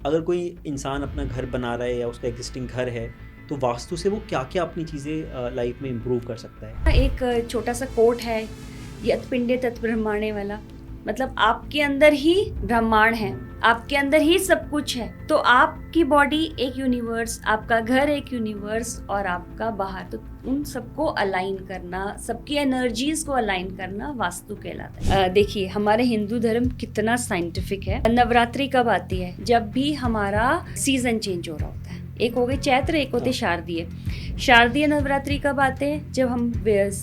अगर कोई इंसान अपना घर बना रहा है या उसका एग्जिस्टिंग घर है, तो वास्तु से वो क्या-क्या अपनी चीज़ें लाइफ में इम्प्रूव कर सकता है? एक छोटा सा कोट है, यत् पिंडे तत् ब्रह्मांडे वाला। मतलब आपके अंदर ही ब्रह्मांड है, आपके अंदर ही सब कुछ है। तो आपकी बॉडी एक यूनिवर्स, आपका घर एक यूनिवर्स और आपका बाहर, तो उन सबको अलाइन करना, सबकी एनर्जीज को अलाइन करना वास्तु कहलाता है। देखिए, हमारे हिंदू धर्म कितना साइंटिफिक है। नवरात्रि कब आती है? जब भी हमारा सीजन चेंज हो रहा होता है। एक हो गई चैत्र, एक होते शारदीय। शारदीय नवरात्रि कब आते हैं? जब हम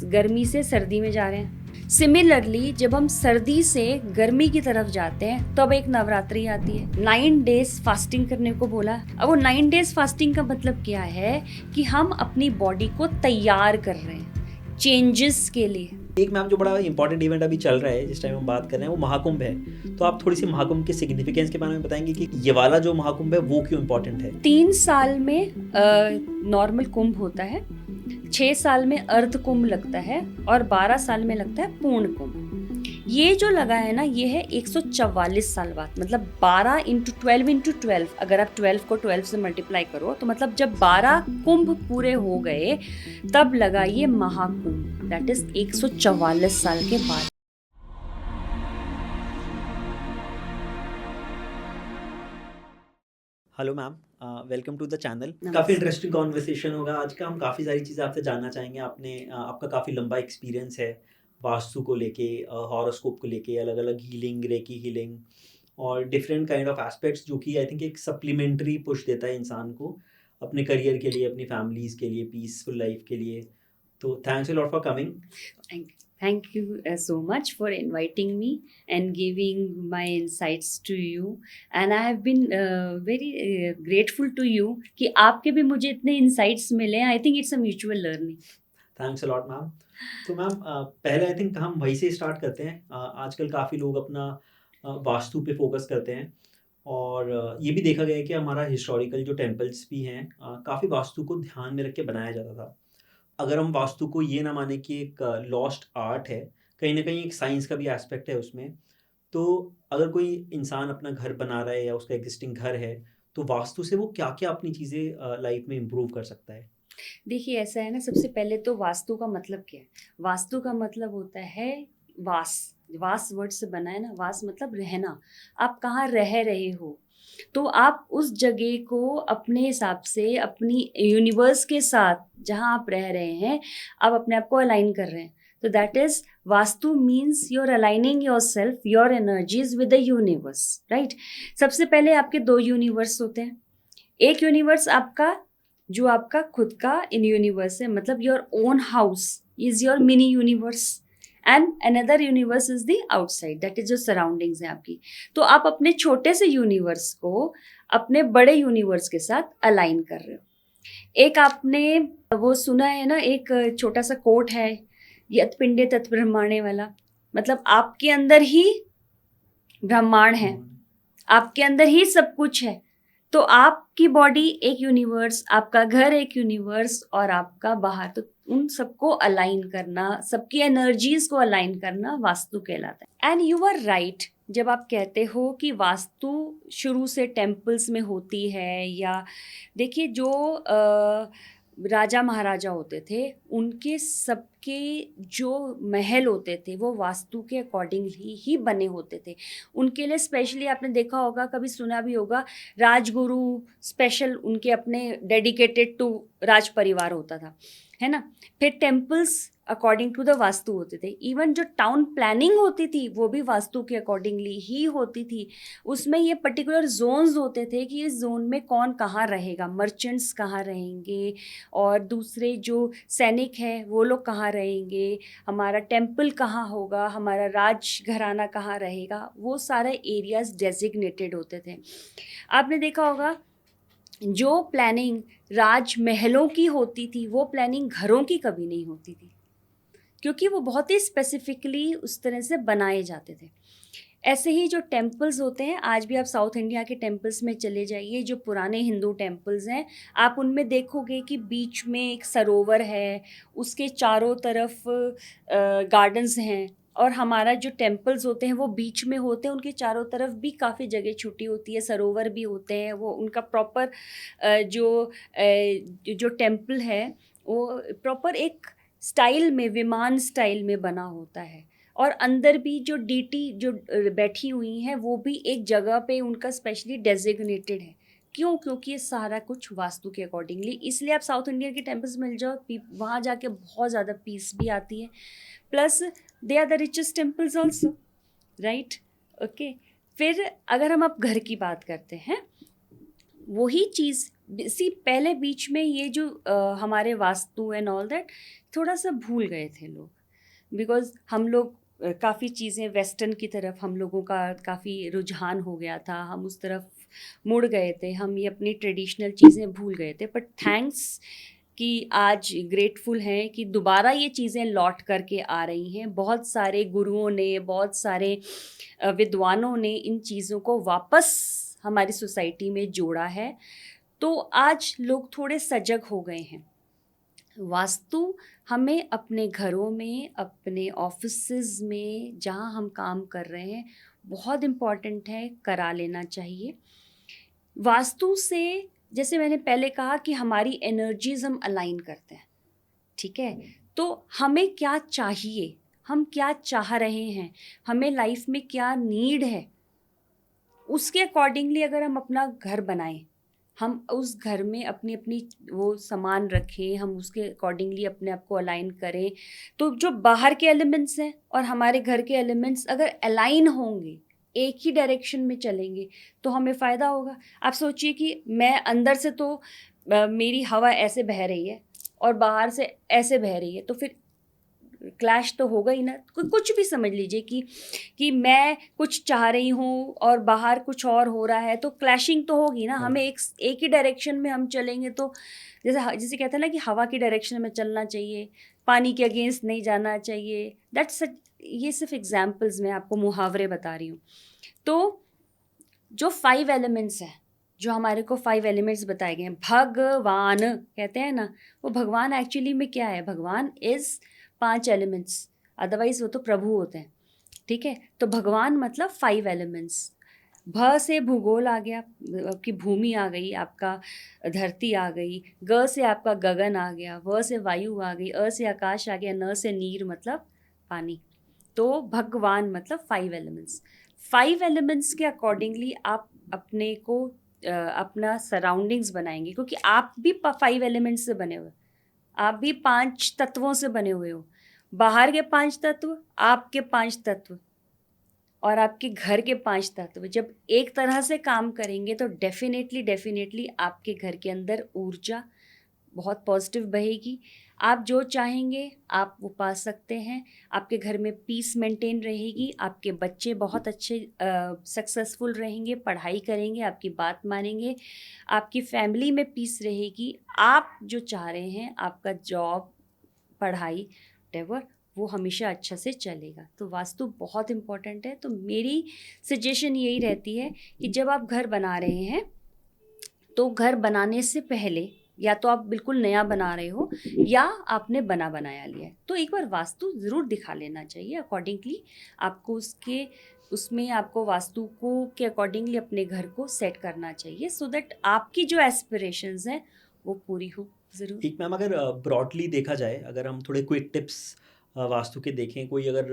गर्मी से सर्दी में जा रहे हैं। सिमिलरली जब हम सर्दी से गर्मी की तरफ जाते हैं तब एक नवरात्रि आती है। 9 डेज फास्टिंग करने को बोला। अब वो 9 डेज फास्टिंग का मतलब क्या है कि हम अपनी बॉडी को तैयार कर रहे हैं चेंजेस के लिए। एक मैम, जो बड़ा इंपॉर्टेंट इवेंट अभी चल रहा है जिस टाइम हम बात कर रहे हैं, वो महाकुंभ है। तो आप थोड़ी सी महाकुंभ के सिग्निफिकेंस के बारे में बताएंगे कि ये वाला जो महाकुंभ है वो क्यों इम्पोर्टेंट है? 3 साल में नॉर्मल कुंभ होता है, 6 साल में अर्ध कुंभ लगता है और 12 साल में लगता है पूर्ण कुंभ। ये जो लगा है ना, ये है 144 साल बाद। मतलब 12 इंटू 12, अगर आप 12 को 12 से मल्टीप्लाई करो तो मतलब जब 12 कुंभ पूरे हो गए तब लगा ये महाकुंभ। दैट इज 144 साल के बाद। Hello ma'am, welcome to the channel. नमस्ते। काफ़ी इंटरेस्टिंग कॉन्वर्सेशन होगा आज का। हम काफ़ी सारी चीज़ें आपसे जानना चाहेंगे। आपका काफ़ी लंबा एक्सपीरियंस है वास्तु को लेके, हॉरोस्कोप को लेके, अलग अलग हीलिंग, रेकी हीलिंग और डिफरेंट काइंड ऑफ एस्पेक्ट्स, जो कि आई थिंक एक सप्लीमेंट्री पुश देता है इंसान को अपने करियर के लिए, अपनी फैमिलीज़ के लिए, पीसफुल लाइफ के लिए। तो thanks a lot for coming. Thank you so much for inviting me and giving my insights to you. And I have been very grateful to you कि आपके भी मुझे इतने insights मिले। I think it's a mutual learning. Thanks a lot ma'am. तो ma'am, पहले I think हम वहीं से स्टार्ट करते हैं। आजकल काफ़ी लोग अपना वास्तु पे फोकस करते हैं और ये भी देखा गया है कि हमारा हिस्टोरिकल जो टेम्पल्स भी हैं, काफ़ी वास्तु को ध्यान में रख के बनाया जाता था। अगर हम वास्तु को ये ना माने कि एक लॉस्ट आर्ट है, कहीं न कहीं एक साइंस का भी एस्पेक्ट है उसमें। तो अगर कोई इंसान अपना घर बना रहा है या उसका एग्जिस्टिंग घर है, तो वास्तु से वो क्या-क्या अपनी चीज़ें लाइफ में इम्प्रूव कर सकता है? देखिए, ऐसा है ना, सबसे पहले तो वास्तु का मतलब क्या है? वास्तु का मतलब होता है वास। वास वर्ड से बना है ना, वास मतलब रहना। आप कहाँ रह रहे हो, तो आप उस जगह को अपने हिसाब से, अपनी यूनिवर्स के साथ जहाँ आप रह रहे हैं, आप अपने आप को अलाइन कर रहे हैं। तो that is vastu means you are aligning yourself, your energies with the universe, right. सबसे पहले आपके 2 यूनिवर्स होते हैं। एक यूनिवर्स आपका, जो आपका खुद का इन यूनिवर्स है, मतलब your own house is your mini universe, and another universe is the outside, that is जो सराउंडिंग्स है आपकी। तो आप अपने छोटे से यूनिवर्स को अपने बड़े यूनिवर्स के साथ अलाइन कर रहे हो। एक आपने वो सुना है ना, एक छोटा सा कोट है, यत् पिंडे तत् ब्रह्मांडे वाला। मतलब आपके अंदर ही ब्रह्मांड है, आपके अंदर ही सब कुछ है। तो आपकी बॉडी एक यूनिवर्स, आपका घर एक यूनिवर्स और आपका बाहर, तो उन सबको अलाइन करना, सबकी एनर्जीज को अलाइन करना वास्तु कहलाता है। एंड यू आर राइट जब आप कहते हो कि वास्तु शुरू से टेम्पल्स में होती है, या देखिए जो राजा महाराजा होते थे, उनके सबके जो महल होते थे वो वास्तु के अकॉर्डिंगली ही बने होते थे। उनके लिए स्पेशली आपने देखा होगा, कभी सुना भी होगा, राजगुरु स्पेशल उनके अपने डेडिकेटेड टू राज परिवार होता था, है ना। फिर temples according to the vastu होते थे। इवन जो टाउन प्लानिंग होती थी वो भी वास्तु के अकॉर्डिंगली ही होती थी। उसमें ये पर्टिकुलर जोन्स होते थे कि इस जोन में कौन कहाँ रहेगा, मर्चेंट्स कहाँ रहेंगे, और दूसरे जो सैनिक हैं वो लोग कहाँ रहेंगे, हमारा टेम्पल कहाँ होगा, हमारा राज घराना कहाँ रहेगा, वो सारे एरियाज डेजिग्नेटेड होते थे। आपने देखा होगा जो प्लानिंग राजमहलों की होती थी वो प्लानिंग घरों की कभी नहीं होती थी, क्योंकि वो बहुत ही स्पेसिफिकली उस तरह से बनाए जाते थे। ऐसे ही जो टेम्पल्स होते हैं, आज भी आप साउथ इंडिया के टेम्पल्स में चले जाइए, जो पुराने हिंदू टेम्पल्स हैं, आप उनमें देखोगे कि बीच में एक सरोवर है, उसके चारों तरफ गार्डन्स हैं, और हमारा जो टेम्पल्स होते हैं वो बीच में होते हैं, उनके चारों तरफ भी काफ़ी जगह छुट्टी होती है, सरोवर भी होते हैं, वो उनका प्रॉपर जो टेम्पल है वो प्रॉपर एक स्टाइल में, विमान स्टाइल में बना होता है। और अंदर भी जो डीटी जो बैठी हुई हैं वो भी एक जगह पे उनका स्पेशली डेजिग्नेटेड है। क्यों? क्योंकि ये सारा कुछ वास्तु के अकॉर्डिंगली, इसलिए आप साउथ इंडियन के टेम्पल्स मिल जाओ, वहाँ जाके बहुत ज़्यादा पीस भी आती है, plus they are the richest temples also, right? Okay. फिर अगर हम अब घर की बात करते हैं, वही चीज़ सी पहले बीच में ये जो हमारे वास्तु एंड ऑल दैट थोड़ा सा भूल गए थे लोग, बिकॉज हम लोग काफ़ी चीज़ें वेस्टर्न की तरफ हम लोगों का काफ़ी रुझान हो गया था, हम उस तरफ मुड़ गए थे, हम ये अपनी ट्रेडिशनल चीज़ें भूल गए थे। बट थैंक्स कि आज ग्रेटफुल हैं कि दोबारा ये चीज़ें लौट करके आ रही हैं। बहुत सारे गुरुओं ने, बहुत सारे विद्वानों ने इन चीज़ों को वापस हमारी सोसाइटी में जोड़ा है, तो आज लोग थोड़े सजग हो गए हैं। वास्तु हमें अपने घरों में, अपने ऑफिसेज में, जहाँ हम काम कर रहे हैं, बहुत इम्पॉर्टेंट है, करा लेना चाहिए। वास्तु से, जैसे मैंने पहले कहा कि हमारी एनर्जीज हम अलाइन करते हैं, ठीक है? तो हमें क्या चाहिए, हम क्या चाह रहे हैं, हमें लाइफ में क्या नीड है, उसके अकॉर्डिंगली अगर हम अपना घर बनाएं, हम उस घर में अपनी अपनी वो सामान रखें, हम उसके अकॉर्डिंगली अपने आप को अलाइन करें, तो जो बाहर के एलिमेंट्स हैं और हमारे घर के एलिमेंट्स अगर अलाइन होंगे, एक ही डायरेक्शन में चलेंगे, तो हमें फ़ायदा होगा। आप सोचिए कि मैं अंदर से तो मेरी हवा ऐसे बह रही है और बाहर से ऐसे बह रही है, तो फिर क्लैश तो होगा ही ना। कुछ भी समझ लीजिए कि मैं कुछ चाह रही हूँ और बाहर कुछ और हो रहा है, तो क्लैशिंग तो होगी ना। हमें एक ही डायरेक्शन में हम चलेंगे तो जैसे कहते हैं ना कि हवा की डायरेक्शन में चलना चाहिए, पानी के अगेंस्ट नहीं जाना चाहिए। दैट्स ये सिर्फ एग्जाम्पल्स में आपको मुहावरे बता रही हूँ। तो जो 5 एलिमेंट्स हैं, जो हमारे को 5 एलिमेंट्स बताए गए हैं, भगवान कहते हैं ना, वो भगवान एक्चुअली में क्या है? भगवान इज़ 5 एलिमेंट्स, अदरवाइज वो तो प्रभु होते हैं, ठीक है? तो भगवान मतलब 5 एलिमेंट्स। भ से भूगोल आ गया, आपकी भूमि आ गई, आपका धरती आ गई, ग से आपका गगन आ गया, व से वायु आ गई, अ से आकाश आ गया, न से नीर मतलब पानी। तो भगवान मतलब 5 एलिमेंट्स। 5 एलिमेंट्स के अकॉर्डिंगली आप अपने को अपना सराउंडिंग्स बनाएंगे, क्योंकि आप भी 5 एलिमेंट्स से बने हुए, आप भी 5 तत्वों से बने हुए हो। बाहर के 5 तत्व, आपके 5 तत्व और आपके घर के 5 तत्व जब एक तरह से काम करेंगे, तो डेफिनेटली आपके घर के अंदर ऊर्जा बहुत पॉजिटिव बहेगी। आप जो चाहेंगे आप वो पा सकते हैं। आपके घर में पीस मेंटेन रहेगी, आपके बच्चे बहुत अच्छे सक्सेसफुल रहेंगे, पढ़ाई करेंगे, आपकी बात मानेंगे, आपकी फैमिली में पीस रहेगी। आप जो चाह रहे हैं, आपका जॉब, पढ़ाई, व्हाटएवर, वो हमेशा अच्छा से चलेगा। तो वास्तु बहुत इम्पॉर्टेंट है। तो मेरी सजेशन यही रहती है कि जब आप घर बना रहे हैं, तो घर बनाने से पहले या तो आप बिल्कुल नया बना रहे हो या आपने बना बनाया लिया है, तो एक बार वास्तु ज़रूर दिखा लेना चाहिए। अकॉर्डिंगली आपको उसमें आपको वास्तु को के अकॉर्डिंगली अपने घर को सेट करना चाहिए, सो दैट आपकी जो एस्पिरेशंस हैं वो पूरी हो ज़रूर। ठीक मैम, अगर ब्रॉडली देखा जाए, अगर हम थोड़े क्विक टिप्स वास्तु के देखें, कोई अगर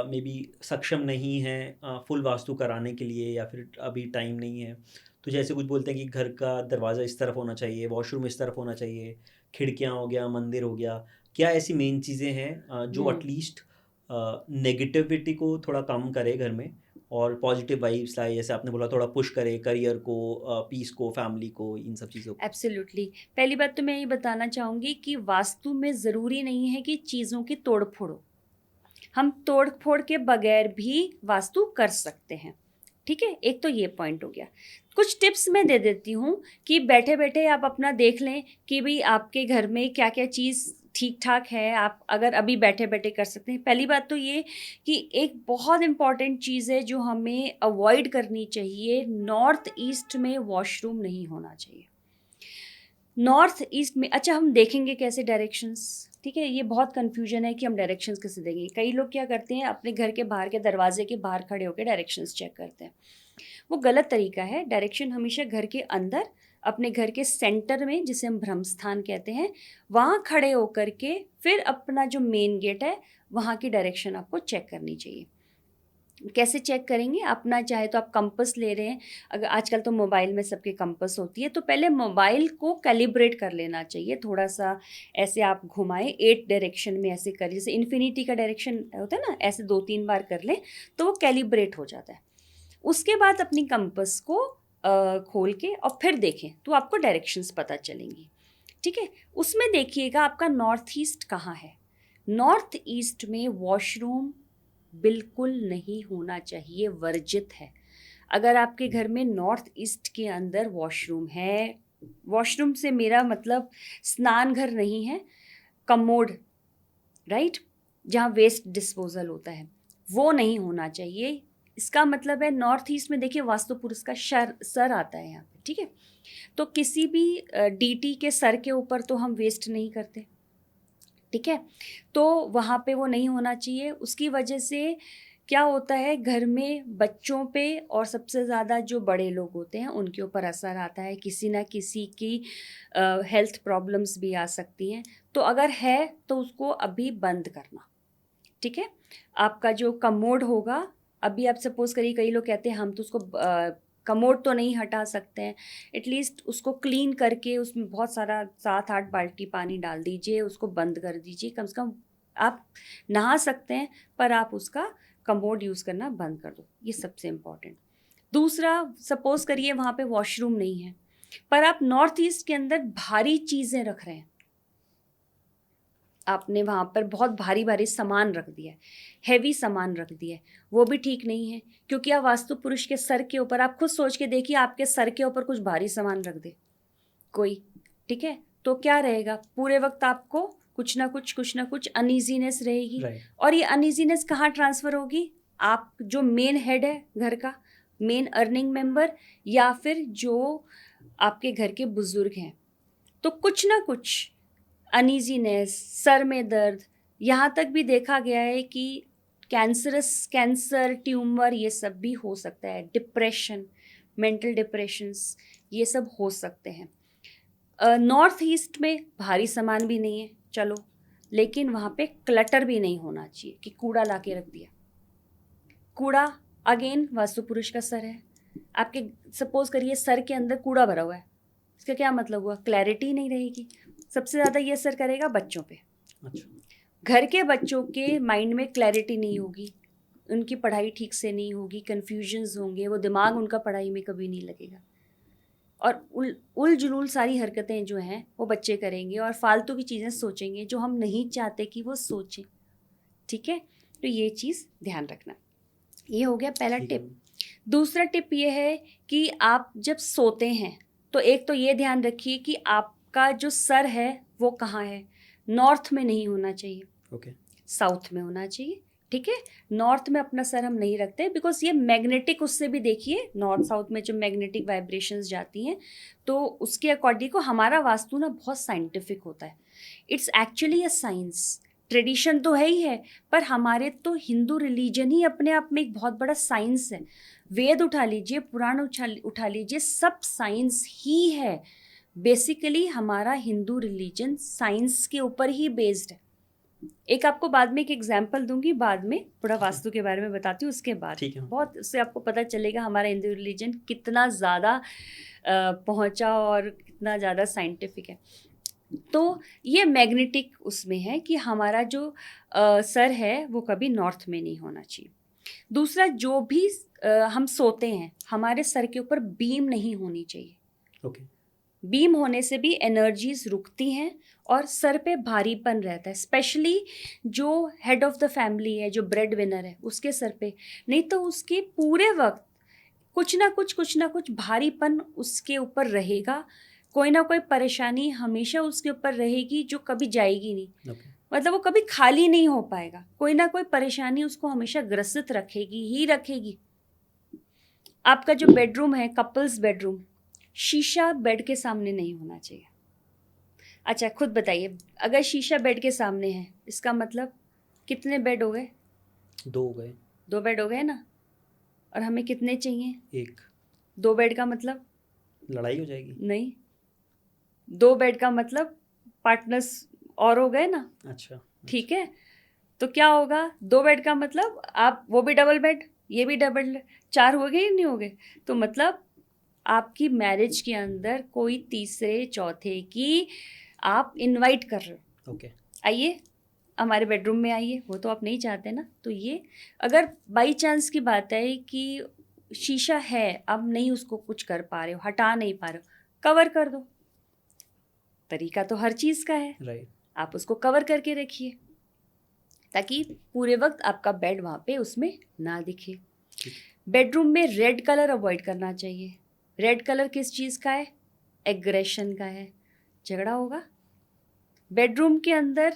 मे बी सक्षम नहीं है फुल वास्तु कराने के लिए, या फिर अभी टाइम नहीं है, तो जैसे कुछ बोलते हैं कि घर का दरवाज़ा इस तरफ होना चाहिए, वॉशरूम इस तरफ होना चाहिए, खिड़कियाँ हो गया, मंदिर हो गया, क्या ऐसी मेन चीज़ें हैं जो एटलीस्ट नेगेटिविटी को थोड़ा कम करे घर में और पॉजिटिव वाइब्स लाए, जैसे आपने बोला थोड़ा पुश करे करियर को, पीस को, फैमिली को, इन सब चीज़ों को? एब्सोल्युटली। पहली बात तो मैं ये बताना चाहूँगी कि वास्तु में ज़रूरी नहीं है कि चीज़ों की तोड़ फोड़ हो, हम तोड़ फोड़ के बगैर भी वास्तु कर सकते हैं, ठीक है? एक तो ये पॉइंट हो गया। कुछ टिप्स मैं दे देती हूँ कि बैठे बैठे आप अपना देख लें कि भाई आपके घर में क्या क्या चीज़ ठीक ठाक है, आप अगर अभी बैठे बैठे कर सकते हैं। पहली बात तो ये कि एक बहुत इम्पॉर्टेंट चीज़ है जो हमें अवॉइड करनी चाहिए, नॉर्थ ईस्ट में वॉशरूम नहीं होना चाहिए। नॉर्थ ईस्ट में, अच्छा हम देखेंगे कैसे डायरेक्शंस, ठीक है, ये बहुत कन्फ्यूजन है कि हम डायरेक्शंस कैसे देंगे। कई लोग क्या करते हैं, अपने घर के बाहर के दरवाजे के बाहर खड़े होकर डायरेक्शंस चेक करते हैं। वो गलत तरीका है। डायरेक्शन हमेशा घर के अंदर, अपने घर के सेंटर में, जिसे हम ब्रह्म स्थान कहते हैं, वहाँ खड़े होकर के फिर अपना जो मेन गेट है वहाँ की डायरेक्शन आपको चेक करनी चाहिए। कैसे चेक करेंगे? अपना चाहे तो आप कंपास ले रहे हैं, अगर आजकल तो मोबाइल में सबके कंपास होती है, तो पहले मोबाइल को कैलिब्रेट कर लेना चाहिए। थोड़ा सा ऐसे आप घुमाएं 8 डायरेक्शन में, ऐसे करिए, जैसे इन्फिनिटी का डायरेक्शन होता है ना, ऐसे 2-3 बार कर लें तो वो कैलिब्रेट हो जाता है। उसके बाद अपनी कंपास को खोल के और फिर देखें तो आपको डायरेक्शंस पता चलेंगी, ठीक है। उसमें देखिएगा आपका नॉर्थ ईस्ट कहाँ है। नॉर्थ ईस्ट में वॉशरूम बिल्कुल नहीं होना चाहिए, वर्जित है। अगर आपके घर में नॉर्थ ईस्ट के अंदर वॉशरूम है, वॉशरूम से मेरा मतलब स्नान घर नहीं है, कमोड, राइट, जहाँ वेस्ट डिस्पोजल होता है, वो नहीं होना चाहिए। इसका मतलब है नॉर्थ ईस्ट में देखिए वास्तु पुरुष का सर आता है यहाँ पे, ठीक है। तो किसी भी डीटी के सर के ऊपर तो हम वेस्ट नहीं करते, ठीक है, तो वहाँ पे वो नहीं होना चाहिए। उसकी वजह से क्या होता है, घर में बच्चों पे और सबसे ज़्यादा जो बड़े लोग होते हैं उनके ऊपर असर आता है, किसी ना किसी की हेल्थ प्रॉब्लम्स भी आ सकती हैं। तो अगर है तो उसको अभी बंद करना, ठीक है। आपका जो कमोड होगा, अभी आप सपोज करिए, कई लोग कहते हैं हम तो उसको कमोड तो नहीं हटा सकते हैं, एटलीस्ट उसको क्लीन करके उसमें बहुत सारा 7-8 बाल्टी पानी डाल दीजिए, उसको बंद कर दीजिए। कम से कम आप नहा सकते हैं पर आप उसका कमोड यूज़ करना बंद कर दो, ये सबसे इम्पॉर्टेंट। दूसरा, सपोज करिए वहाँ पे वॉशरूम नहीं है पर आप नॉर्थ ईस्ट के अंदर भारी चीज़ें रख रहे हैं, आपने वहाँ पर बहुत भारी भारी सामान रख दिया है, हैवी सामान रख दिया है, वो भी ठीक नहीं है। क्योंकि आप वास्तु पुरुष के सर के ऊपर, आप खुद सोच के देखिए, आपके सर के ऊपर कुछ भारी सामान रख दे कोई, ठीक है, तो क्या रहेगा, पूरे वक्त आपको कुछ ना कुछ अनईजीनेस रहेगी। और ये अनईजीनेस कहाँ ट्रांसफ़र होगी? आप जो मेन हेड है घर का, मेन अर्निंग मेंबर, या फिर जो आपके घर के बुजुर्ग हैं, तो कुछ ना कुछ अनईजीनेस, सर में दर्द, यहाँ तक भी देखा गया है कि कैंसर, ट्यूमर, ये सब भी हो सकता है, डिप्रेशन, मेंटल डिप्रेशंस, ये सब हो सकते हैं। नॉर्थ ईस्ट में भारी सामान भी नहीं है, चलो, लेकिन वहाँ पे क्लटर भी नहीं होना चाहिए कि कूड़ा ला के रख दिया। कूड़ा अगेन वास्तु पुरुष का सर है, आपके सपोज करिए सर के अंदर कूड़ा भरा हुआ है, इसका क्या मतलब हुआ? क्लैरिटी नहीं रहेगी। सबसे ज़्यादा ये असर करेगा बच्चों पे। अच्छा। घर के बच्चों के माइंड में क्लैरिटी नहीं होगी, उनकी पढ़ाई ठीक से नहीं होगी, कन्फ्यूजन्स होंगे, वो दिमाग उनका पढ़ाई में कभी नहीं लगेगा, और उल जुलूल सारी हरकतें जो हैं वो बच्चे करेंगे और फालतू की चीज़ें सोचेंगे जो हम नहीं चाहते कि वो सोचें, ठीक है। तो ये चीज़ ध्यान रखना। ये हो गया पहला टिप। दूसरा टिप ये है कि आप जब सोते हैं तो एक तो ये ध्यान रखिए कि आपका जो सर है वो कहाँ है। नॉर्थ में नहीं होना चाहिए, ओके, साउथ में होना चाहिए, ठीक है। नॉर्थ में अपना सर हम नहीं रखते बिकॉज ये मैग्नेटिक, उससे भी देखिए नॉर्थ साउथ में जो मैग्नेटिक वाइब्रेशंस जाती हैं तो उसके अकॉर्डिंग को हमारा वास्तु ना बहुत साइंटिफिक होता है। It's actually a science, tradition तो है ही है, पर हमारे तो हिंदू रिलीजन ही अपने आप में एक बहुत बड़ा साइंस है। वेद उठा लीजिए, पुराण उठा लीजिए, सब साइंस ही है। बेसिकली हमारा हिंदू रिलीजन साइंस के ऊपर ही बेस्ड है। एक आपको बाद में एक एग्जाम्पल दूंगी, बाद में थोड़ा वास्तु के बारे में बताती हूँ, उसके बाद ठीक है। बहुत उससे आपको पता चलेगा हमारा हिंदू रिलीजन कितना ज़्यादा पहुँचा और कितना ज़्यादा साइंटिफिक है। तो ये मैग्नेटिक उसमें है कि हमारा जो सर है वो कभी नॉर्थ में नहीं होना चाहिए। दूसरा, जो भी हम सोते हैं हमारे सर के ऊपर बीम नहीं होनी चाहिए। ओके। बीम होने से भी एनर्जीज रुकती हैं और सर पे भारीपन रहता है, स्पेशली जो हेड ऑफ द फैमिली है, जो ब्रेड विनर है, उसके सर पे। नहीं तो उसके पूरे वक्त कुछ ना कुछ भारीपन उसके ऊपर रहेगा, कोई ना कोई परेशानी हमेशा उसके ऊपर रहेगी जो कभी जाएगी नहीं। ओके। मतलब वो कभी खाली नहीं हो पाएगा, कोई ना कोई परेशानी उसको हमेशा ग्रसित रखेगी ही रखेगी। आपका जो बेडरूम है, कपल्स बेडरूम, शीशा बेड के सामने नहीं होना चाहिए। अच्छा खुद बताइए, अगर शीशा बेड के सामने है, इसका मतलब कितने बेड हो गए? 2 हो गए, 2 बेड हो गए ना? और हमें कितने चाहिए? 1 2 बेड का मतलब? लड़ाई हो जाएगी। नहीं, 2 बेड का मतलब पार्टनर्स और हो गए ना, अच्छा, ठीक है? तो क्या होगा, 2 बेड का मतलब आप वो भी डबल बेड, ये भी डबल, 4 हो गए या नहीं हो गए? तो मतलब आपकी मैरिज के अंदर कोई तीसरे चौथे की आप इनवाइट कर रहे हो। ओके, आइए हमारे बेडरूम में आइए, वो तो आप नहीं चाहते ना। तो ये अगर बाई चांस की बात है कि शीशा है, अब नहीं उसको कुछ कर पा रहे हो, हटा नहीं पा रहे हो, कवर कर दो। तरीका तो हर चीज़ का है, राइट, आप उसको कवर करके रखिए ताकि पूरे वक्त आपका बेड वहाँ पे उसमें ना दिखे। ठीक, बेडरूम में रेड कलर अवॉइड करना चाहिए। रेड कलर किस चीज़ का है? एग्रेशन का है, झगड़ा होगा। बेडरूम के अंदर